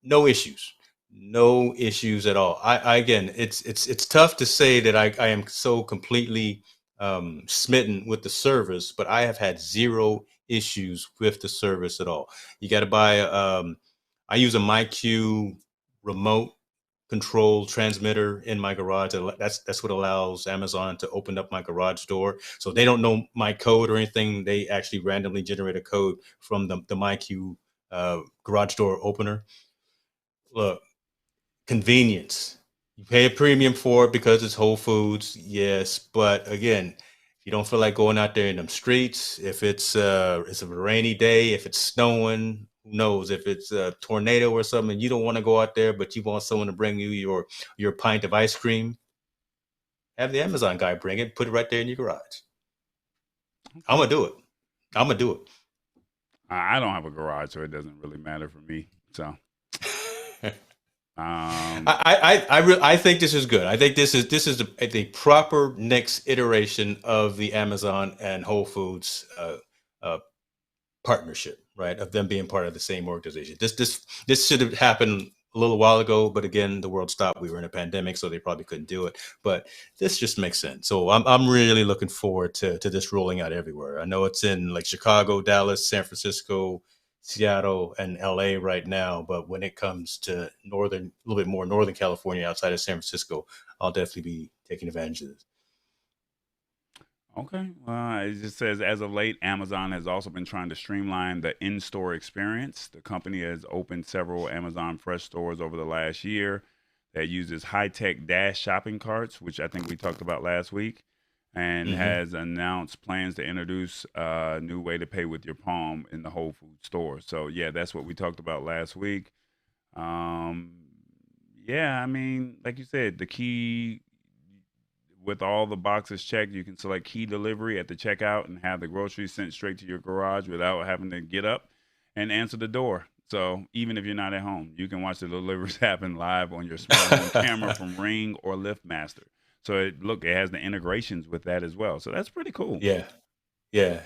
S2: No issues. No issues at all. I again, it's tough to say that I am so completely smitten with the service, but I have had zero issues with the service at all. You got to buy. I use a MyQ remote control transmitter in my garage. That's what allows Amazon to open up my garage door. So they don't know my code or anything. They actually randomly generate a code from the MyQ garage door opener. Look, convenience. You pay a premium for it because it's Whole Foods, yes. But again, if you don't feel like going out there in them streets, if it's a rainy day, if it's snowing, who knows? If it's a tornado or something, you don't want to go out there, but you want someone to bring you your pint of ice cream. Have the Amazon guy bring it, put it right there in your garage. I'm
S1: Okay.
S2: gonna do it. I'm gonna do
S1: I don't have a garage, so it doesn't really matter for me. So,
S2: it.
S1: um,
S2: I think this is good. I think this is the proper next iteration of the Amazon and Whole Foods uh, partnership, right? Of them being part of the same organization. This should have happened a little while ago, but again, the world stopped. We were in a pandemic, so they probably couldn't do it. But this just makes sense. So I'm really looking forward to this rolling out everywhere. I know it's in like Chicago, Dallas, San Francisco, Seattle, and LA right now, but when it comes to northern, a little bit more northern California outside of San Francisco, I'll definitely be taking advantage of this.
S1: okay. It just says as of late, Amazon has also been trying to streamline the in-store experience. The company has opened several Amazon Fresh stores over the last year that uses high-tech dash shopping carts, which I think we talked about last week, and
S2: Hmm.
S1: has announced plans to introduce a new way to pay with your palm in the Whole Food store. So yeah, that's what we talked about last week. Um, yeah, I mean, like you said, the key with all the boxes checked, you can select key delivery at the checkout and have the groceries sent straight to your garage without having to get up and answer the door. So even if you're not at home, you can watch the deliveries happen live on your smart home camera from Ring or LiftMaster. So it has the integrations with that as well. So that's pretty cool.
S2: Yeah. Yeah.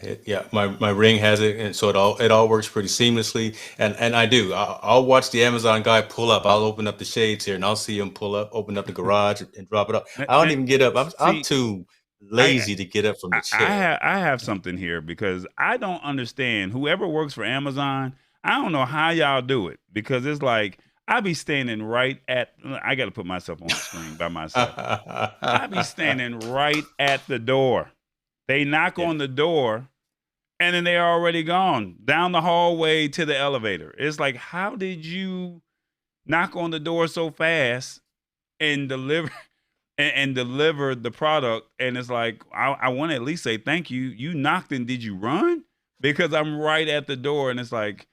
S2: My ring has it, and so it all works pretty seamlessly. And I do. I'll watch the Amazon guy pull up. I'll open up the shades here, and I'll see him pull up, open up the garage, and drop it off.
S1: Now,
S2: I don't
S1: now,
S2: even get up. I'm
S1: see,
S2: too
S1: I
S2: lazy to get up from
S1: I,
S2: the chair.
S1: I have something here because I don't understand. Whoever works for Amazon, I don't know how y'all do it because it's like I be standing right at. I got to put myself on the screen by myself. I be standing right at the door. They knock
S2: Yeah.
S1: on the door, and then they're already gone down the hallway to the elevator. It's like, how did you knock on the door so fast and deliver and deliver the product? And it's like, I want to at least say thank you. You knocked and did you run? Because I'm right at the door, and it's like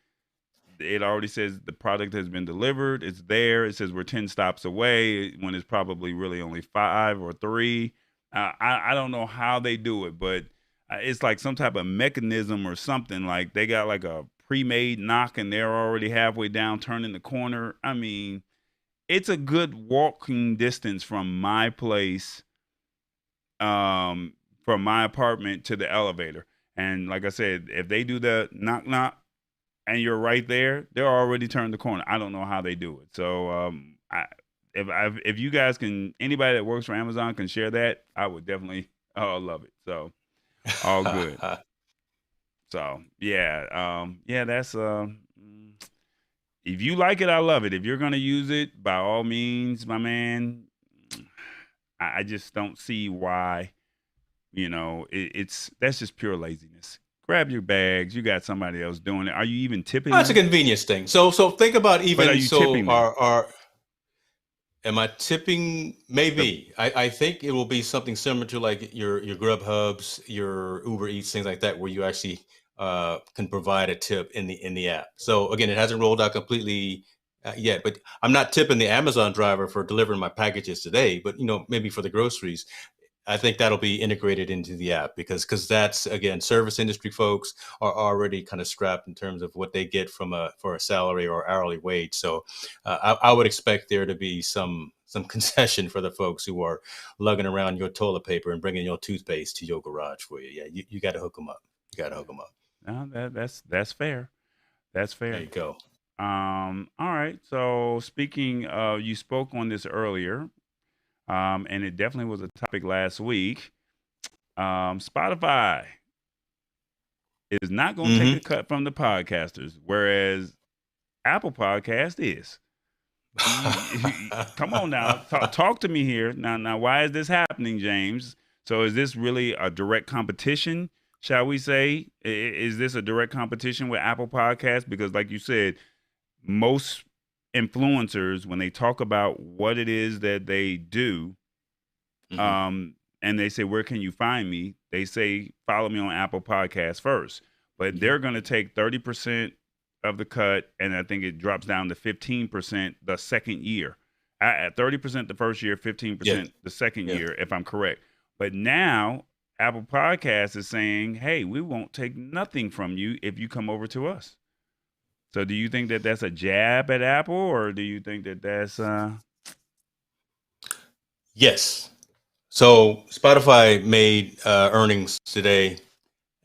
S1: it already says the product has been delivered. It's there. It says we're 10 stops away when it's probably really only 5 or 3. I don't know how they do it, but it's like some type of mechanism or something. Like they got like a pre-made knock and they're already halfway down, turning the corner. I mean, it's a good walking distance from my place, from my apartment to the elevator. And like I said, if they do the knock knock and you're right there, they're already turned the corner. I don't know how they do it. So if you guys can, anybody that works for Amazon can share that, I would definitely love it. So all good. So yeah, that's if you like it, I love it. If you're gonna use it, by all means, my man. I just don't see why. It's that's just pure laziness. Grab your bags. You got somebody else doing it. Are you even tipping
S2: Oh, it's a
S1: them?
S2: convenience thing. So think about
S1: But are
S2: even
S1: you
S2: so
S1: tipping them?
S2: our am I tipping?
S1: The
S2: Maybe. I think it will be something similar to like your Grubhubs, your Uber Eats, things like that, where you actually can provide a tip in the app. So again, it hasn't rolled out completely yet, but I'm not tipping the Amazon driver for delivering my packages today. But maybe for the groceries, I think that'll be integrated into the app because that's again, service industry folks are already kind of strapped in terms of what they get for a salary or hourly wage. So I would expect there to be some concession for the folks who are lugging around your toilet paper and bringing your toothpaste to your garage for you. Yeah, you got to hook them up. You got to hook them up.
S1: no, that's fair. That's
S2: There
S1: fair.
S2: you go.
S1: All right. So speaking of, you spoke on this earlier, and it definitely was a topic last week. Spotify is not going to take
S2: Hmm.
S1: a cut from the podcasters, whereas Apple Podcast is. Come on now, talk to me here. Now, why is this happening, James? So, is this really a direct competition? Shall we say? Is this a direct competition with Apple Podcasts? Because, like you said, most influencers, when they talk about what it is that they do,
S2: Hmm.
S1: and they say, "Where can you find me?" They say, "Follow me on Apple Podcasts first." But
S2: Hmm.
S1: they're going to take 30% of the cut, and I think it drops down to 15% the second year. At 30% the first year,
S2: Yeah.
S1: 15% the second
S2: Yeah.
S1: year, if I'm correct. But now Apple Podcasts is saying, "Hey, we won't take nothing from you if you come over to us." So, do you think that that's a jab at Apple, or do you think that that's
S2: Yes. So Spotify made earnings today,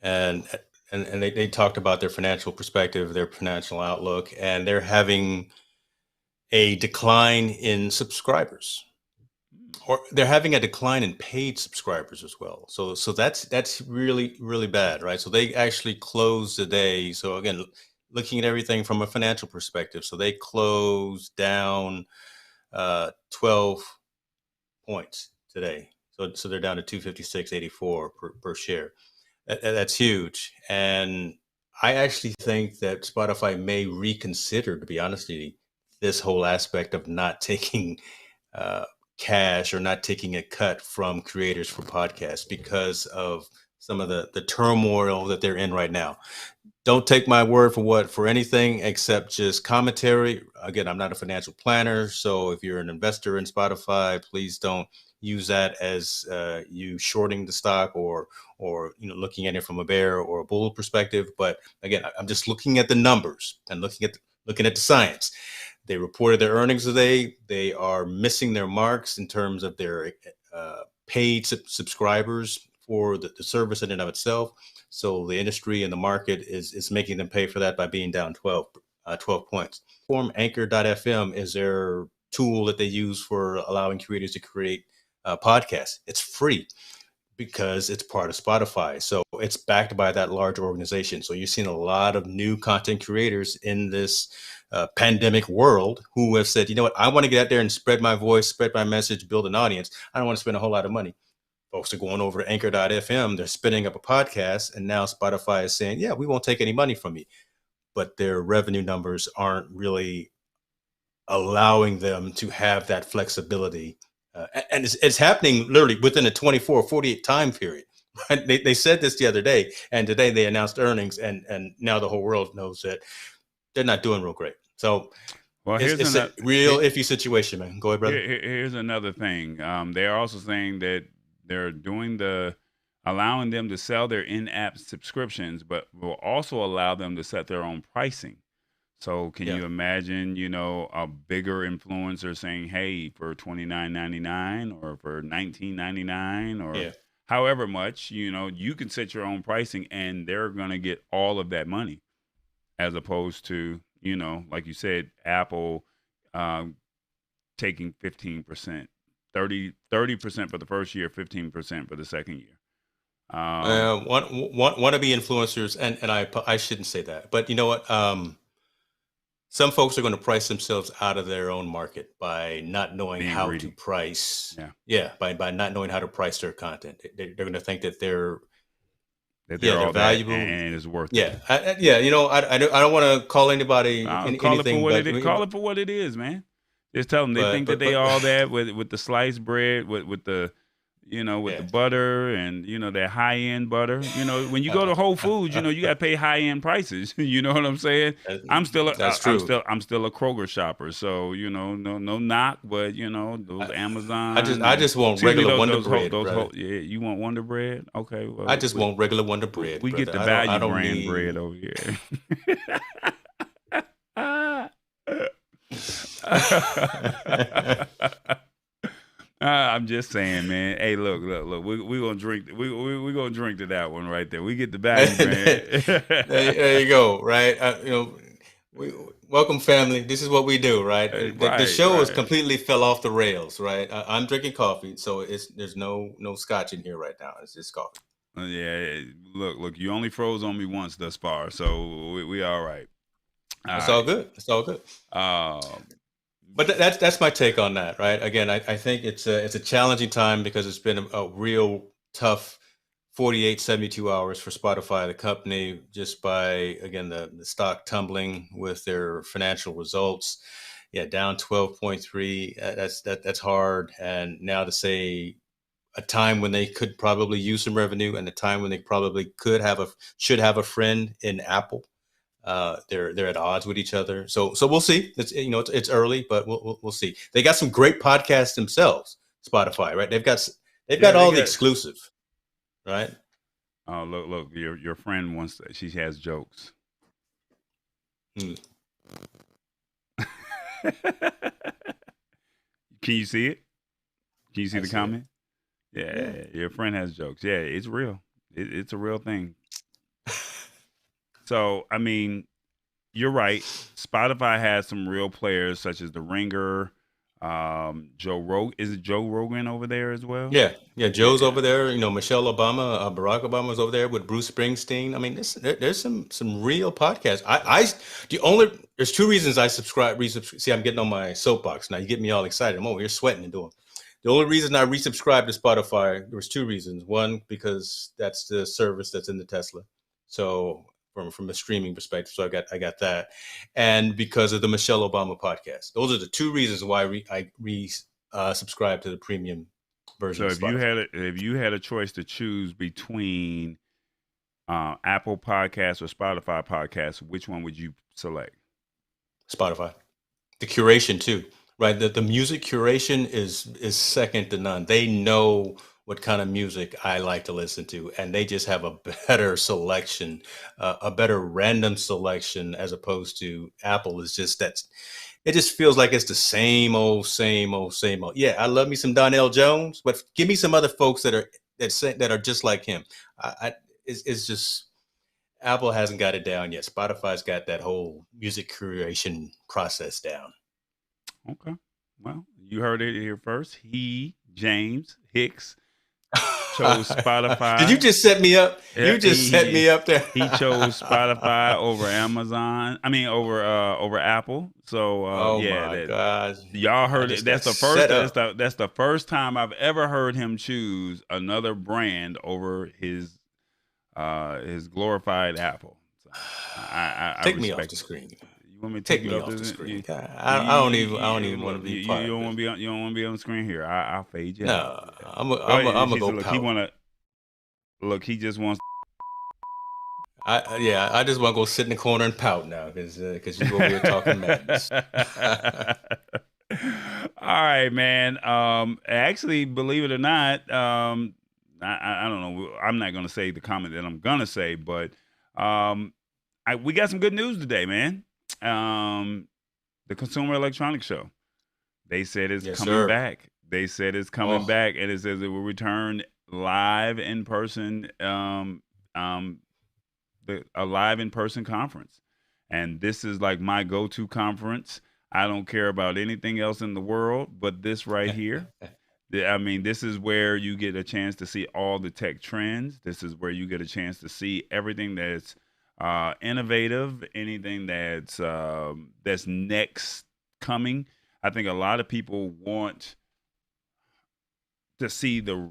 S2: and and they talked about their financial perspective, their financial outlook, and they're having a decline in subscribers, or they're having a decline in paid subscribers as well. So that's really bad, right? So they actually closed the day. So again, looking at everything from a financial perspective, so they closed down 12 points today. So they're down to 256.84 per share. That's huge. And I actually think that Spotify may reconsider, to be honest with you, this whole aspect of not taking uh, cash or not taking a cut from creators for podcasts because of some of the turmoil that they're in right now. Don't take my word for anything except just commentary. Again, I'm not a financial planner, so if you're an investor in Spotify, please don't use that as you shorting the stock or looking at it from a bear or a bull perspective. But again, I'm just looking at the numbers and looking at the science. They reported their earnings today. They are missing their marks in terms of their paid subscribers for the service in and of itself. So the industry and the market is making them pay for that by being down 12 points. Form Anchor.fm is their tool that they use for allowing creators to create podcasts. It's free because it's part of Spotify. So it's backed by that large organization. So you're seeing a lot of new content creators in this pandemic world who have said, you know what, I want to get out there and spread my voice, spread my message, build an audience. I don't want to spend a whole lot of money. Folks are going over to anchor.fm. They're spinning up a podcast. And now Spotify is saying, yeah, we won't take any money from you. But their revenue numbers aren't really allowing them to have that flexibility. And it's happening literally within a 24, 48 time period. Right? They said this the other day, and today they announced earnings, and now the whole world knows that they're not doing real great. So
S1: Well,
S2: it's a real iffy situation, man. Go ahead, brother.
S1: Here's another thing. They're also saying that they're allowing them to sell their in-app subscriptions, but will also allow them to set their own pricing. So can you imagine, a bigger influencer saying, hey, for $29.99 or for $19.99 or however much, you can set your own pricing and they're going to get all of that money, as opposed to, like you said, Apple taking 15%, 30% for the first year, 15% for the second year.
S2: Want to be influencers, and I shouldn't say that, but you know what? Some folks are going to price themselves out of their own market by not knowing how to price. By not knowing how to price their content. They're going to think that they're
S1: all
S2: valuable
S1: and it's worth
S2: it. I don't want to call anybody anything,
S1: call it for what it is, man. Just tell them they think that they all that with the sliced bread, with the the butter and that high end butter. When you go to Whole Foods, you got to pay high end prices. You know what I'm saying? I'm still a Kroger shopper, so no knock, but those Amazon.
S2: I just want regular Wonder Bread.
S1: You want Wonder Bread? Okay, well,
S2: I just want regular Wonder Bread.
S1: We get the value brand bread over here. I'm just saying, man. Hey, look. We're gonna drink. We're gonna drink to that one right there. We get the value, man.
S2: There you go. Right. Welcome, family. This is what we do, right? The show has completely fell off the rails, right? I'm drinking coffee, so there's no scotch in here right now. It's just coffee.
S1: Yeah. Look. You only froze on me once thus far, so we all right.
S2: All good. It's all good. But that's my take on that, right? Again, I think it's a challenging time because it's been a real tough 48, 72 hours for Spotify, the company, just by, again, the stock tumbling with their financial results. Yeah, down 12.3. That's hard. And now to say a time when they could probably use some revenue and a time when they probably should have a friend in Apple. They're at odds with each other, so we'll see. It's early, but we'll see. They got some great podcasts themselves, Spotify, right? They've got all the exclusive, right?
S1: Oh, look, your friend wants. She has jokes. Can you see it? Can you see the comment? Yeah, your friend has jokes. Yeah, it's real. It's a real thing. So, I mean, you're right. Spotify has some real players such as The Ringer, Joe Rogan. Is it Joe Rogan over there as well?
S2: Yeah. Joe's over there. Michelle Obama, Barack Obama's over there with Bruce Springsteen. I mean, there's some real podcasts. There's two reasons I resubscribe. See, I'm getting on my soapbox now. You get me all excited. I'm over here sweating and doing. The only reason I resubscribed to Spotify, there was two reasons. One, because that's the service that's in the Tesla. So from a streaming perspective, so I got that, and because of the Michelle Obama podcast. Those are the two reasons why I subscribe to the premium version.
S1: So if you had a choice to choose between Apple Podcasts or Spotify Podcasts, which one would you select?
S2: Spotify. The curation too, right? The music curation is second to none. They know what kind of music I like to listen to, and they just have a better selection, a better random selection, as opposed to Apple. Is just it just feels like it's the same old. Yeah, I love me some Donnell Jones, but give me some other folks that are just like him. It's just Apple hasn't got it down yet. Spotify's got that whole music curation process down.
S1: Okay, well, you heard it here first. James Hicks chose
S2: Did you
S1: Spotify.
S2: just set me up?
S1: Yeah,
S2: You just set me up there.
S1: he chose Spotify over Amazon. I mean, over Apple. So
S2: Oh
S1: yeah,
S2: my
S1: that
S2: gosh.
S1: y'all
S2: I
S1: heard it.
S2: just got set up.
S1: That's the first time I've ever heard him choose another brand over his glorified Apple. So I
S2: Take me off
S1: respect
S2: the
S1: it.
S2: screen.
S1: You want me to take
S2: Take
S1: you
S2: me
S1: off
S2: off the
S1: this?
S2: screen. I don't even want to
S1: Look,
S2: be
S1: you
S2: part
S1: don't
S2: of
S1: want
S2: it.
S1: to be on, you don't want to be on the screen here. I'll fade you out.
S2: No,
S1: Yeah. Go
S2: I'm
S1: ahead.
S2: gonna
S1: She
S2: go
S1: said, look, he
S2: pout.
S1: wanna look. He just wants.
S2: I just want to go sit in the corner and pout now because you over here talking madness.
S1: All right, man. Actually, believe it or not, I don't know. I'm not gonna say the comment that I'm gonna say, but we got some good news today, man. The Consumer Electronics Show. They said it's
S2: Yes,
S1: coming
S2: sir.
S1: back. They said it's coming
S2: Oh,
S1: back, and it says it will return live in person. Um, a live in person conference. And this is like my go to conference. I don't care about anything else in the world but this right here. I mean, this is where you get a chance to see all the tech trends. This is where you get a chance to see everything that's innovative, anything that's next coming. I think a lot of people want to see the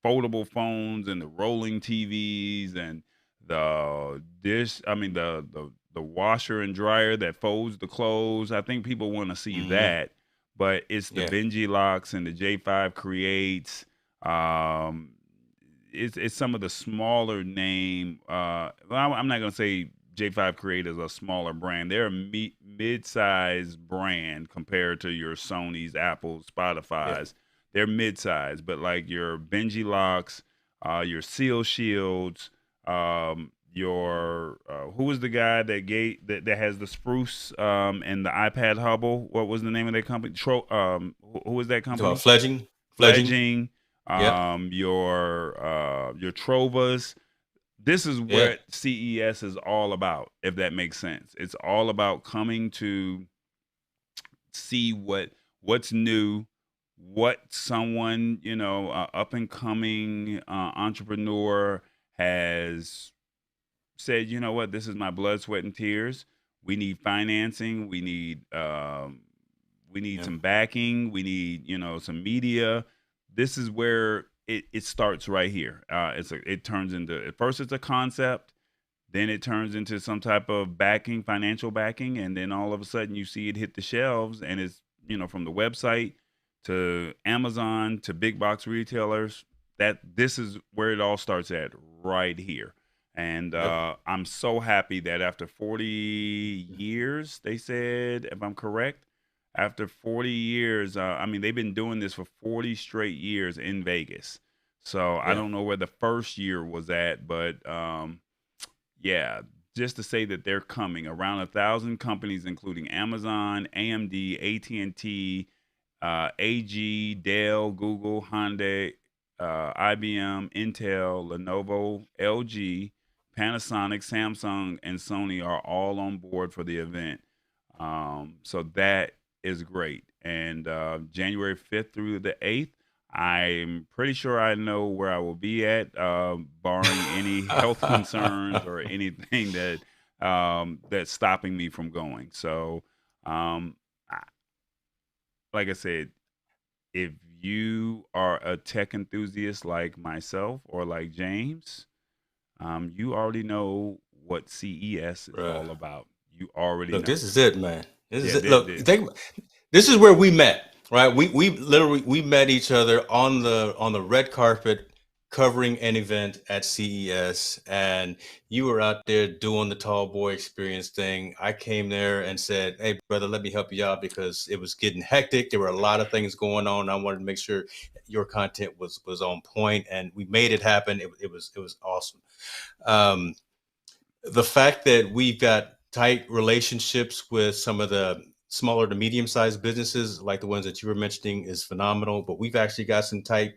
S1: foldable phones and the rolling TVs and the dish. I mean the washer and dryer that folds the clothes. I think people want to see
S2: hmm,
S1: that, but it's the
S2: yeah.
S1: Benji locks and the J5 creates. Um, it's some of the smaller name. Well, I'm not gonna say J5 Create is a smaller brand. They're a mid-sized brand compared to your Sony's, Apple's,
S2: Yeah.
S1: Spotify's. They're mid-sized, but like your Benji locks, your Seal Shields, your who was the guy that has the Spruce and the iPad Hubble? What was the name of that company? Who was that
S2: You talking about
S1: company?
S2: fledging? Fledging?
S1: Fledging,
S2: Yep.
S1: your Trovas. This is
S2: Yeah.
S1: what CES is all about, if that makes sense. It's all about coming to see what's new, what someone, up and coming entrepreneur has said, you know what, this is my blood, sweat, and tears. We need financing. We need
S2: Yeah.
S1: some backing. We need, some media. This is where it starts right here. It turns into, at first it's a concept, then it turns into some type of backing, financial backing, and then all of a sudden you see it hit the shelves, and it's, from the website to Amazon to big box retailers. That this is where it all starts at, right here. And
S2: Yep.
S1: I'm so happy that after 40 years, they said, if I'm correct, after 40 years, I mean, they've been doing this for 40 straight years in Vegas. So I
S2: Yeah.
S1: don't know where the first year was at, but yeah, just to say that they're coming, around 1,000 companies, including Amazon, AMD, AT&T, AG, Dell, Google, Hyundai, IBM, Intel, Lenovo, LG, Panasonic, Samsung, and Sony are all on board for the event. So that is great. And January 5th through the 8th, I'm pretty sure I know where I will be at, barring any health concerns or anything that's stopping me from going. So, I, like I said, if you are a tech enthusiast like myself or like James, you already know what CES is
S2: Bruh.
S1: all about. You already
S2: Look,
S1: know.
S2: this is it, man. This is
S1: Yeah,
S2: it. Look,
S1: did.
S2: this is where we met, right? We literally we met each other on the red carpet covering an event at CES, and you were out there doing the tall boy experience thing. I came there and said, "Hey, brother, let me help you out because it was getting hectic. There were a lot of things going on. I wanted to make sure your content was on point, and we made it happen. It was awesome." Um, the fact that we've got tight relationships with some of the smaller to medium sized businesses like the ones that you were mentioning is phenomenal, but we've actually got some tight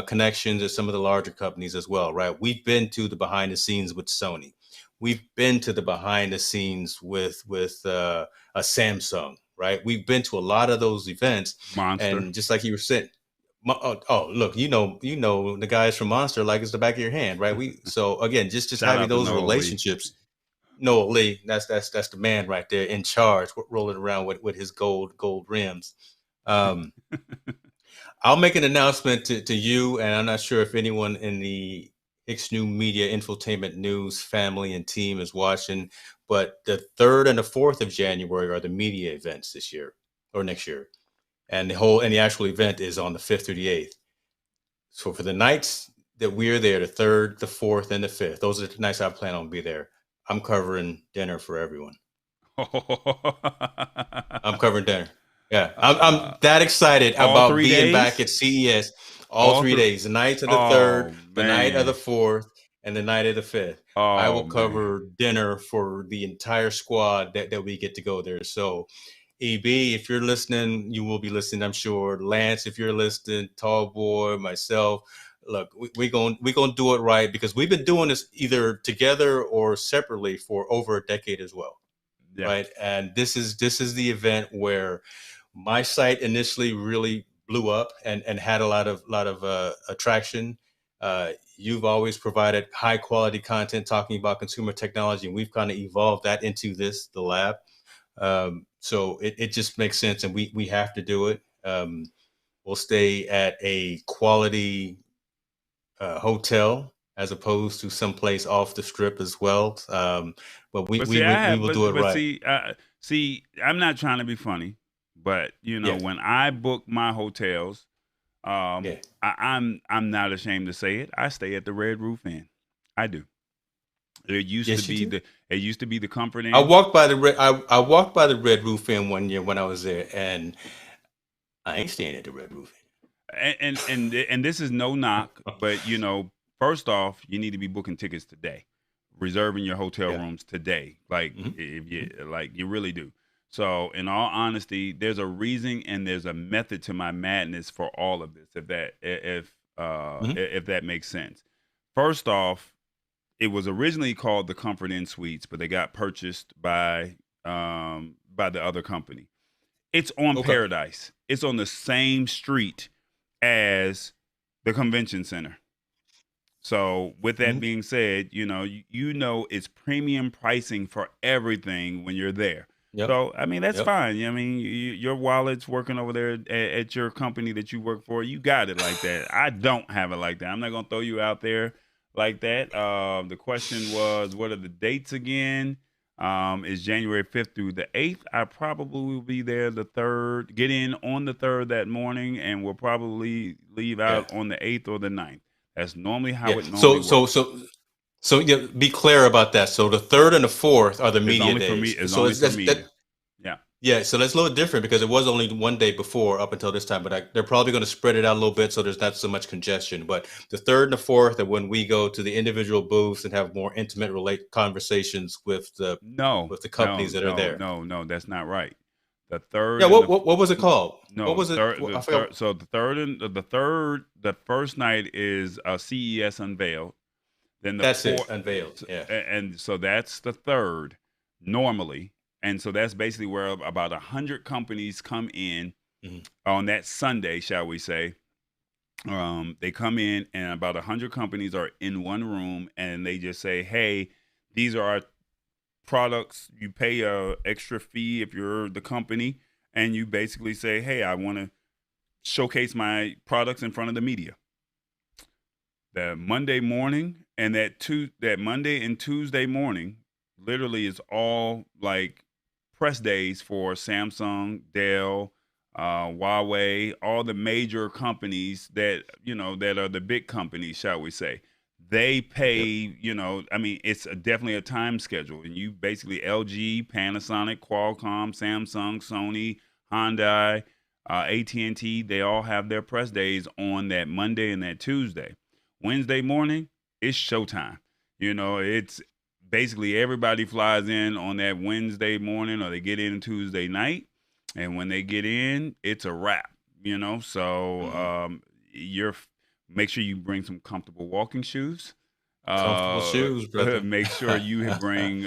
S2: connections at some of the larger companies as well, right? We've been to the behind the scenes with Sony. We've been to the behind the scenes with a Samsung, right? We've been to a lot of those events,
S1: Monster.
S2: and just like you were saying, Look, the guys from Monster like it's the back of your hand, right? So again, just
S1: Shout
S2: having
S1: out to
S2: those
S1: Noah Lee.
S2: relationships. Noah Lee, that's the man right there in charge, rolling around with his gold rims. Um, I'll make an announcement to you, and I'm not sure if anyone in the Hicks New Media Infotainment News family and team is watching, but the 3rd and the 4th of January are the media events this year or next year, and the actual event is on the 5th through the 8th. So for the nights that we're there, the 3rd, the 4th, and the 5th, those are the nights I plan on be there. I'm covering dinner for everyone. I'm covering dinner. Yeah, I'm that excited
S1: All
S2: about
S1: three
S2: being back
S1: days.
S2: at CES all
S1: All
S2: 3 days, the night of the 3rd,
S1: Oh
S2: the night of the
S1: man.
S2: 4th, and the night of the 5th. I
S1: Oh
S2: will
S1: man.
S2: cover dinner for the entire squad that we get to go there. So, EB, if you're listening, you will be listening, I'm sure. Lance, if you're listening, Tall Boy, myself, look, we're gonna do it right because we've been doing this either together or separately for over a decade as well,
S1: Yeah.
S2: right? And this is the event where my site initially really blew up and had a lot of attraction. You've always provided high quality content talking about consumer technology, and we've kind of evolved that into the lab. So it just makes sense, and we have to do it. We'll stay at a quality hotel as opposed to someplace off the strip as well. But we,
S1: But
S2: we
S1: see, I
S2: we
S1: have,
S2: will do it
S1: but
S2: right.
S1: see, I'm not trying to be funny, but
S2: Yeah,
S1: when I book my hotels,
S2: yeah.
S1: I'm not ashamed to say it. I stay at the Red Roof Inn. I do. It used to
S2: Yes, you
S1: be
S2: do.
S1: the Comfort
S2: I
S1: Inn,
S2: walked by the red. I walked by the Red Roof Inn one year when I was there, and I ain't staying at the Red Roof
S1: and this is no knock,
S2: Inn.
S1: but first off, you need to be booking tickets today, reserving your hotel
S2: Yeah.
S1: rooms today. Like
S2: Hmm.
S1: if you really do. So, in all honesty, there's a reason and there's a method to my madness for all of this.
S2: Hmm.
S1: If that makes sense. First off, it was originally called the Comfort Inn Suites, but they got purchased by the other company. It's on
S2: Okay.
S1: Paradise. It's on the same street as the convention center. So, with that
S2: Hmm.
S1: being said, it's premium pricing for everything when you're there.
S2: Yep.
S1: So, I mean, that's
S2: Yep.
S1: fine. I mean, your wallet's working over there at your company that you work for. You got it like that. I don't have it like that. I'm not gonna throw you out there like that. The question was, what are the dates again? Is January 5th through the 8th. I probably will be there the 3rd, get in on the 3rd that morning, and we'll probably leave
S2: Yeah.
S1: out on the 8th or the 9th. That's normally
S2: Yeah.
S1: how it normally
S2: So so
S1: works.
S2: so so yeah. Be clear about that. So the 3rd and the 4th are the
S1: It's
S2: media
S1: only for me.
S2: days.
S1: It's
S2: So
S1: only
S2: it's
S1: for
S2: that's that.
S1: media. Yeah.
S2: Yeah. So that's a little different because it was only one day before up until this time, but they're probably going to spread it out a little bit so there's not so much congestion. But the 3rd and the 4th are when we go to the individual booths and have more intimate relate conversations
S1: No,
S2: with the
S1: no,
S2: companies that are
S1: no,
S2: there.
S1: no, no. That's not right. The
S2: Yeah.
S1: third and
S2: What
S1: the
S2: what what was it called? What
S1: no
S2: was it?
S1: third
S2: I
S1: the
S2: forgot.
S1: third. So the first night is CES unveiled. Then the
S2: That's it.
S1: fourth,
S2: Unveiled. Yeah.
S1: and so that's the third normally, and so that's basically where about 100 companies come in
S2: Mhm.
S1: on that Sunday, shall we say. They come in and about 100 companies are in one room, and they just say, "Hey, these are our products. You pay a extra fee if you're the company, and you basically say, "Hey, I want to showcase my products in front of the media." That Monday morning and that Monday and Tuesday morning literally is all like press days for Samsung, Dell, Huawei, all the major companies that are the big companies, shall we say. They pay,
S2: Yep.
S1: I mean, it's definitely a time schedule, and you basically LG, Panasonic, Qualcomm, Samsung, Sony, Hyundai, AT&T, they all have their press days on that Monday and that Tuesday. Wednesday morning, it's showtime. It's basically everybody flies in on that Wednesday morning or they get in Tuesday night. And when they get in, it's a wrap, So
S2: Hmm.
S1: you're make sure you bring some comfortable walking shoes.
S2: Comfortable shoes, brother.
S1: Make sure you bring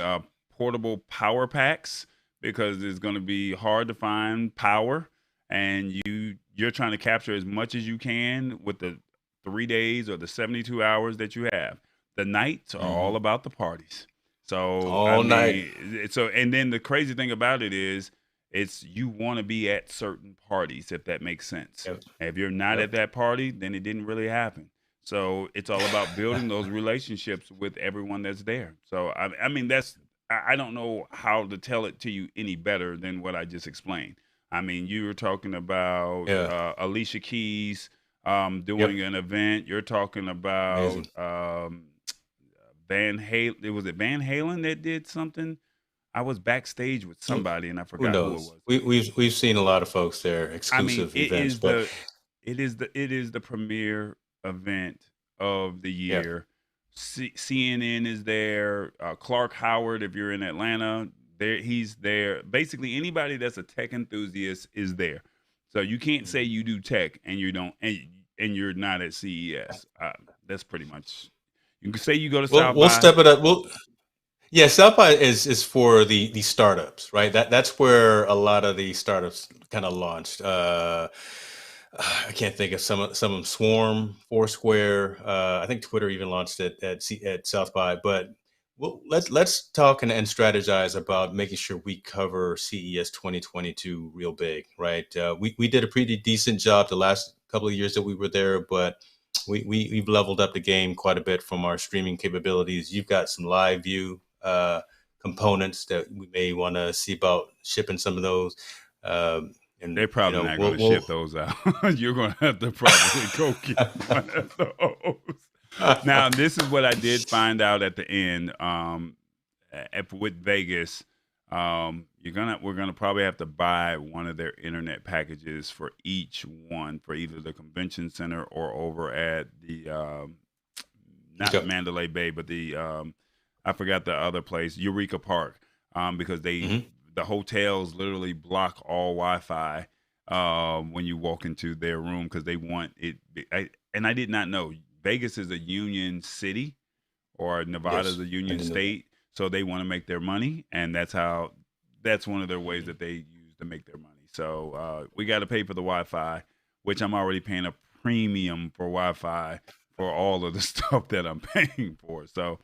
S1: portable power packs because it's going to be hard to find power, and you're trying to capture as much as you can with the 3 days or the 72 hours that you have. The nights are all
S2: Hmm.
S1: about the parties. So I
S2: All night.
S1: mean, and then the crazy thing about it is, it's you want to be at certain parties, if that makes sense.
S2: Yep.
S1: And if you're not at
S2: Yep.
S1: that party, then it didn't really happen. So it's all about building those relationships with everyone that's there. So I mean, I don't know how to tell it to you any better than what I just explained. I mean, you were talking about
S2: Yeah.
S1: Alicia Keys doing
S2: Yep.
S1: an event. You're talking about
S2: Amazing.
S1: Van Halen. Was it Van Halen that did something? I was backstage with
S2: Who
S1: somebody and I
S2: who
S1: forgot who it
S2: knows?
S1: was.
S2: We've seen a lot of folks there,
S1: I mean,
S2: exclusive events, but
S1: it is the premier event of the
S2: yeah.
S1: year. CNN is there. Clark Howard, if you're in Atlanta, there he's there. Basically, anybody that's a tech enthusiast is there. So you can't say
S2: Mhm.
S1: you do tech and you don't, and you're not at CES. That's pretty much. You can say you go to South
S2: We'll
S1: by.
S2: step it up. Yeah, South by is for the startups, right? That's where a lot of the startups kind of launched. I can't think of some of them. Swarm, Foursquare. I think Twitter even launched it at South by. But let's talk and strategize about making sure we cover CES 2022 real big, right? We did a pretty decent job the last couple of years that we were there, but we've leveled up the game quite a bit from our streaming capabilities. You've got some live view components that we may want to see about shipping some of those. And
S1: They're probably not going to
S2: we'll
S1: ship those out. You're going to have to probably go get one of those. Now, this is what I did find out at the end. With Vegas, we're gonna probably have to buy one of their internet packages for each one for either the convention center or over at the not
S2: okay.
S1: Mandalay Bay, but I forgot the other place, Eureka Park, because
S2: Hmm.
S1: the hotels literally block all Wi-Fi when you walk into their room because they want it. And I did not know Vegas is a union city, or Nevada is
S2: Yes,
S1: a
S2: I
S1: union
S2: didn't know that.
S1: state, so they want to make their money, and that's one of their ways that they use to make their money. So we got to pay for the Wi-Fi, which I'm already paying a premium for Wi-Fi for all of the stuff that I'm paying for. So,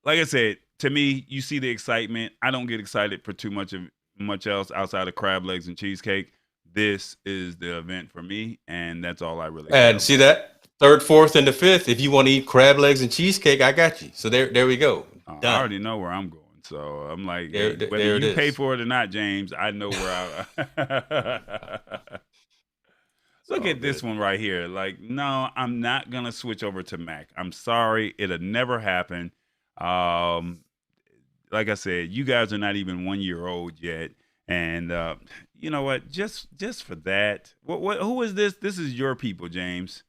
S1: like I said, to me, you see the excitement. I don't get excited for too much else outside of crab legs and cheesecake. This is the event for me, and that's all I really care
S2: And see
S1: about.
S2: that third, fourth, and the fifth. If you want to eat crab legs and cheesecake, I got you. So there we go.
S1: I
S2: Done.
S1: already know where I'm going. So I'm like,
S2: There
S1: hey, whether
S2: there it
S1: you pay
S2: is.
S1: for it or not, James, I know where I.
S2: It's
S1: Look
S2: all
S1: at this
S2: good.
S1: one right here. Like, no, I'm not gonna switch over to Mac. I'm sorry, it'll never happen. Um, like I said, you guys are not even 1 year old yet, and you know what? Just for that, what? Who is this? This is your people, James.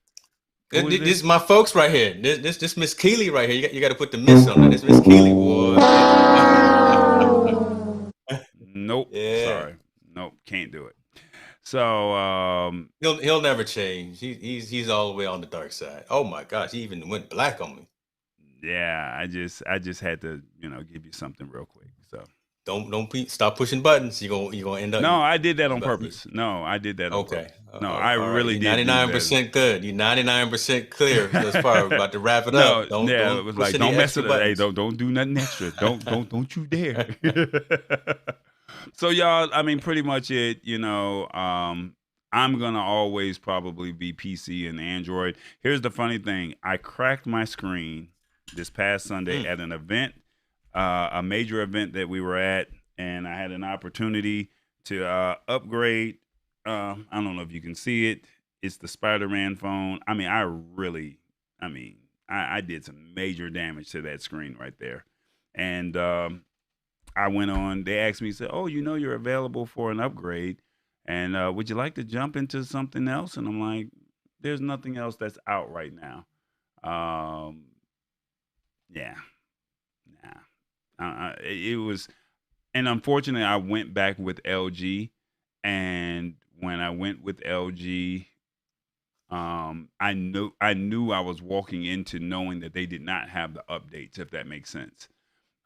S1: Who is
S2: This
S1: this?
S2: is my folks right here. This Miss Keeley right here. You got to put the miss on it. This Miss Keeley, boy.
S1: Nope.
S2: Yeah.
S1: Sorry. Nope. Can't do it. So
S2: He'll never change. He's all the way on the dark side. Oh my gosh, he even went black on me.
S1: yeah, I just had to, give you something real quick. So
S2: Stop pushing buttons. You gonna end up
S1: no, I did that on
S2: about
S1: purpose. No, I did that on
S2: okay.
S1: purpose. No, I
S2: All right.
S1: really
S2: You
S1: did do that.
S2: 99% good. You 99% clear thus far. We're about to wrap it
S1: No,
S2: up. Don't
S1: yeah, it
S2: don't
S1: was
S2: push
S1: like
S2: any
S1: don't mess
S2: extra
S1: it up. Hey,
S2: buttons.
S1: don't do nothing extra. Don't you dare. So y'all, I mean, pretty much it. I'm gonna always probably be PC and Android. Here's the funny thing: I cracked my screen this past Sunday
S2: Mm,
S1: at an event, a major event that we were at, and I had an opportunity to upgrade. I don't know if you can see it. It's the Spider-Man phone. I mean, I mean, I did some major damage to that screen right there, and I went on. They asked me, said, "Oh, you're available for an upgrade, and would you like to jump into something else?" And I'm like, "There's nothing else that's out right now." Um, yeah, nah. It was, and unfortunately, I went back with LG, and when I went with LG, I knew I was walking into knowing that they did not have the updates, if that makes sense,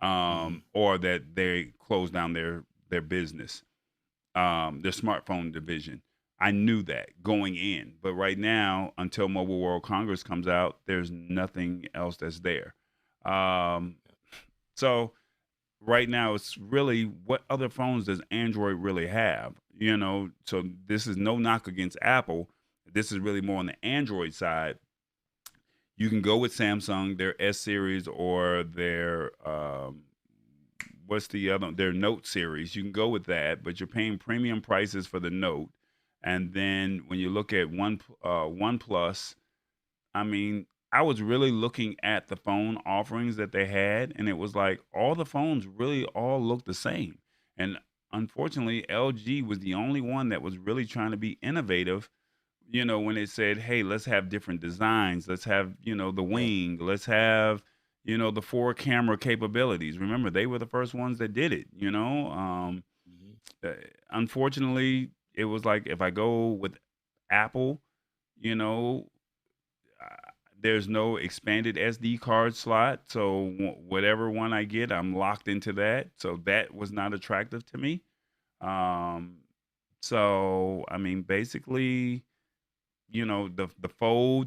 S2: mhm.
S1: or that they closed down their business, their smartphone division. I knew that going in. But right now, until Mobile World Congress comes out, there's nothing else that's there. Um, so right now, it's really what other phones does Android really have? So this is no knock against Apple. This is really more on the Android side. You can go with Samsung, their S series or their what's the other, their Note series. You can go with that, but you're paying premium prices for the Note. And then when you look at OnePlus, I mean, I was really looking at the phone offerings that they had, and it was like all the phones really all look the same. And unfortunately, LG was the only one that was really trying to be innovative. When it said, "Hey, let's have different designs. Let's have the
S2: Yeah.
S1: wing. Let's have the four camera capabilities." Remember, they were the first ones that did it.
S2: Mhm.
S1: Uh, Unfortunately, it was like if I go with Apple, you know, uh, there's no expanded SD card slot. So whatever one I get, I'm locked into that. So that was not attractive to me. Um, so I mean, basically, the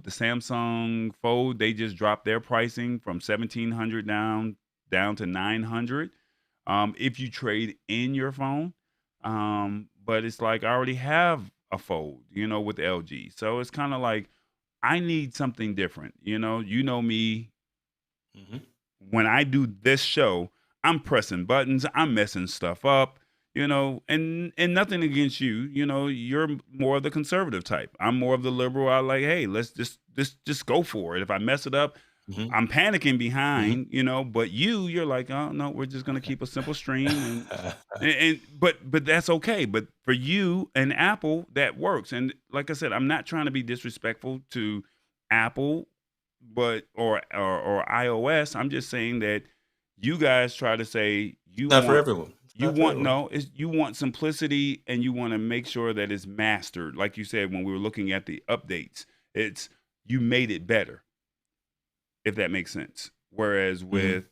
S1: Samsung Fold, they just dropped their pricing from 1,700 down to 900. If you trade in your phone. But it's like I already have a Fold, with LG. So it's kind of like I need something different. Me,
S2: Mhm.
S1: when I do this show, I'm pressing buttons, I'm messing stuff up, and nothing against you. You're more of the conservative type. I'm more of the liberal. I like, hey, let's just go for it. If I mess it up,
S2: Mhm.
S1: I'm panicking
S2: Mhm.
S1: behind, but you're like, oh no, we're just gonna keep a simple stream but that's okay. But for you and Apple, that works. And like I said, I'm not trying to be disrespectful to Apple, but or iOS. I'm just saying that you guys try to say you
S2: Not for
S1: want
S2: everyone. It's
S1: you
S2: not for
S1: want
S2: everyone.
S1: no, it's you want simplicity and you want to make sure that it's mastered. Like you said when we were looking at the updates, it's you made it better, if that makes sense. Whereas
S2: Mhm.
S1: with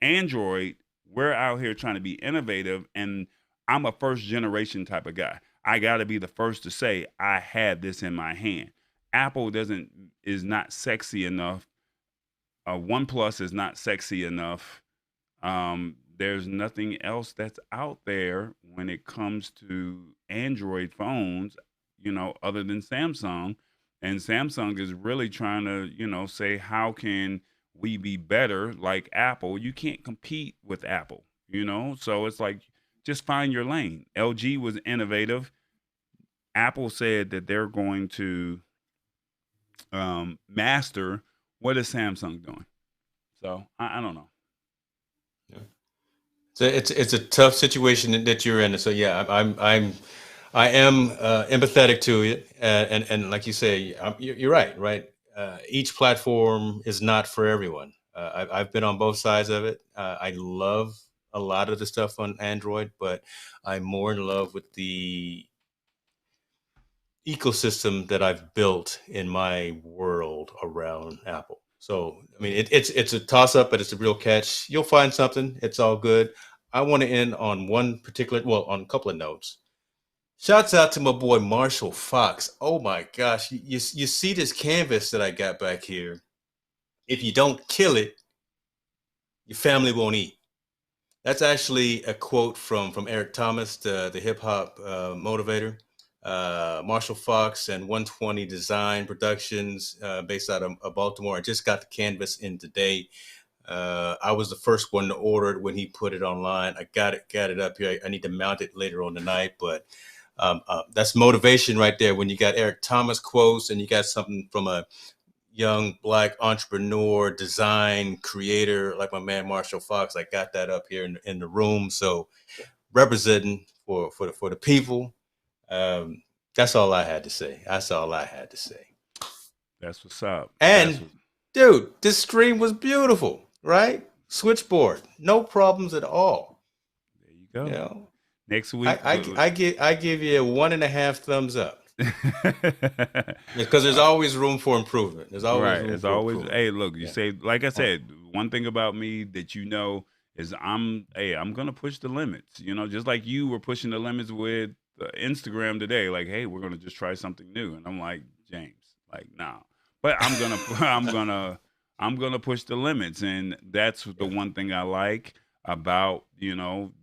S1: Android, we're out here trying to be innovative, and I'm a first generation type of guy. I got to be the first to say I had this in my hand. Apple doesn't is not sexy enough. OnePlus is not sexy enough. There's nothing else that's out there when it comes to Android phones, other than Samsung. And Samsung is really trying to, say, how can we be better like Apple? You can't compete with Apple, So it's like, just find your lane. LG was innovative. Apple said that they're going to master. What is Samsung doing? So I don't know.
S2: Yeah. So it's a tough situation that you're in. So yeah, I am empathetic to it, and like you say, you're right, right. Each platform is not for everyone. I've been on both sides of it. I love a lot of the stuff on Android, but I'm more in love with the ecosystem that I've built in my world around Apple. So I mean, it's a toss up, but it's a real catch. You'll find something. It's all good. I want to end on one particular, well, on a couple of notes. Shouts out to my boy Marshall Fox. Oh my gosh, you see this canvas that I got back here? If you don't kill it, your family won't eat. That's actually a quote from Eric Thomas, the hip hop motivator. Marshall Fox and 120 Design Productions, based out of Baltimore. I just got the canvas in today. I was the first one to order it when he put it online. I got it up here. I need to mount it later on tonight, but that's motivation right there. When you got Eric Thomas quotes and you got something from a young black entrepreneur, design creator like my man Marshall Fox, I got that up here in the room. So representing for the people. Um, that's all I had to say. That's all I had to say.
S1: That's what's up. That's
S2: And
S1: what.
S2: dude, this stream was beautiful, right? Switchboard, no problems at all.
S1: There you
S2: You
S1: go.
S2: know,
S1: Next
S2: I
S1: week,
S2: I, I give I give you a 1.5 thumbs up because there's
S1: uh,
S2: always room for improvement. There's always
S1: right.
S2: room
S1: As
S2: for
S1: always,
S2: improvement.
S1: hey, look, you
S2: Yeah.
S1: say, like I
S2: Uh,
S1: said, one thing about me that is I'm gonna push the limits. Just like you were pushing the limits with Instagram today, like, hey, we're gonna just try something new, and I'm like, James, like, nah. But I'm gonna I'm gonna push the limits, and that's the
S2: Yeah.
S1: one thing I like about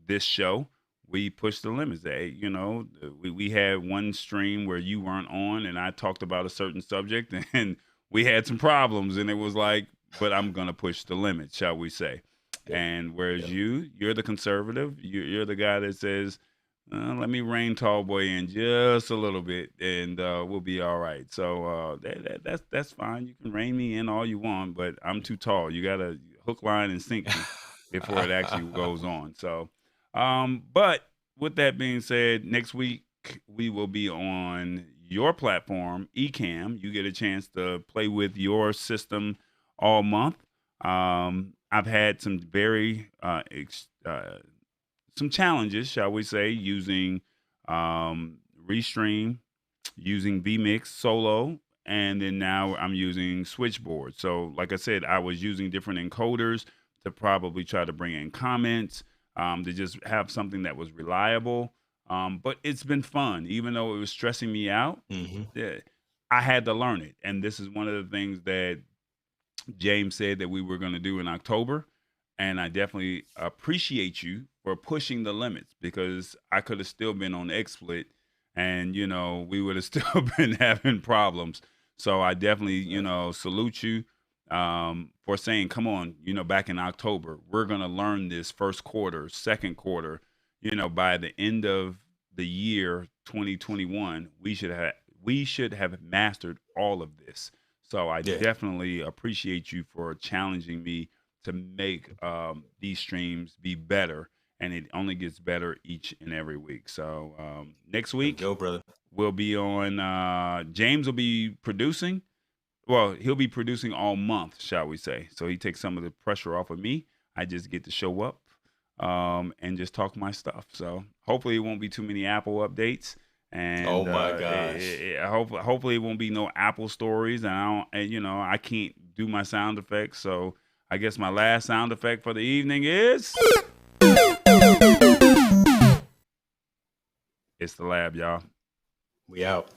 S1: this show. We push the limits. We had one stream where you weren't on, and I talked about a certain subject, and we had some problems, and it was like, but I'm gonna push the limits, shall we say?
S2: Yeah.
S1: And whereas
S2: Yeah.
S1: you're the conservative, you're the guy that says, let me rein tall boy in just a little bit, and we'll be all right. So that's fine. You can rein me in all you want, but I'm too tall. You gotta hook, line, and sink me before it actually goes on. So, but with that being said, next week we will be on your platform, Ecamm. You get a chance to play with your system all month. I've had some very some challenges, shall we say, using um, Restream, using vMix Solo, and then now I'm using Switchboard. So, like I said, I was using different encoders to probably try to bring in comments, to just have something that was reliable. But it's been fun, even though it was stressing me out.
S2: Hmm.
S1: I had to learn it, and this is one of the things that James said that we were going to do in October. And I definitely appreciate you for pushing the limits, because I could have still been on XSplit, and we would have still been having problems. So I definitely salute you for saying, come on, back in October, we're going to learn this first quarter, second quarter, by the end of the year 2021, we should have mastered all of this. So I
S2: Yeah.
S1: definitely appreciate you for challenging me to make these streams be better, and it only gets better each and every week. So next
S2: There we
S1: week
S2: go, brother.
S1: we'll be on. James will be producing. Well, he'll be producing all month, shall we say? So he takes some of the pressure off of me. I just get to show up and just talk my stuff. So hopefully it won't be too many Apple updates,
S2: Oh
S1: and
S2: my gosh.
S1: hopefully it won't be no Apple stories. And I don't, and, I can't do my sound effects, so I guess my last sound effect for the evening is it's the lab, y'all.
S2: We out.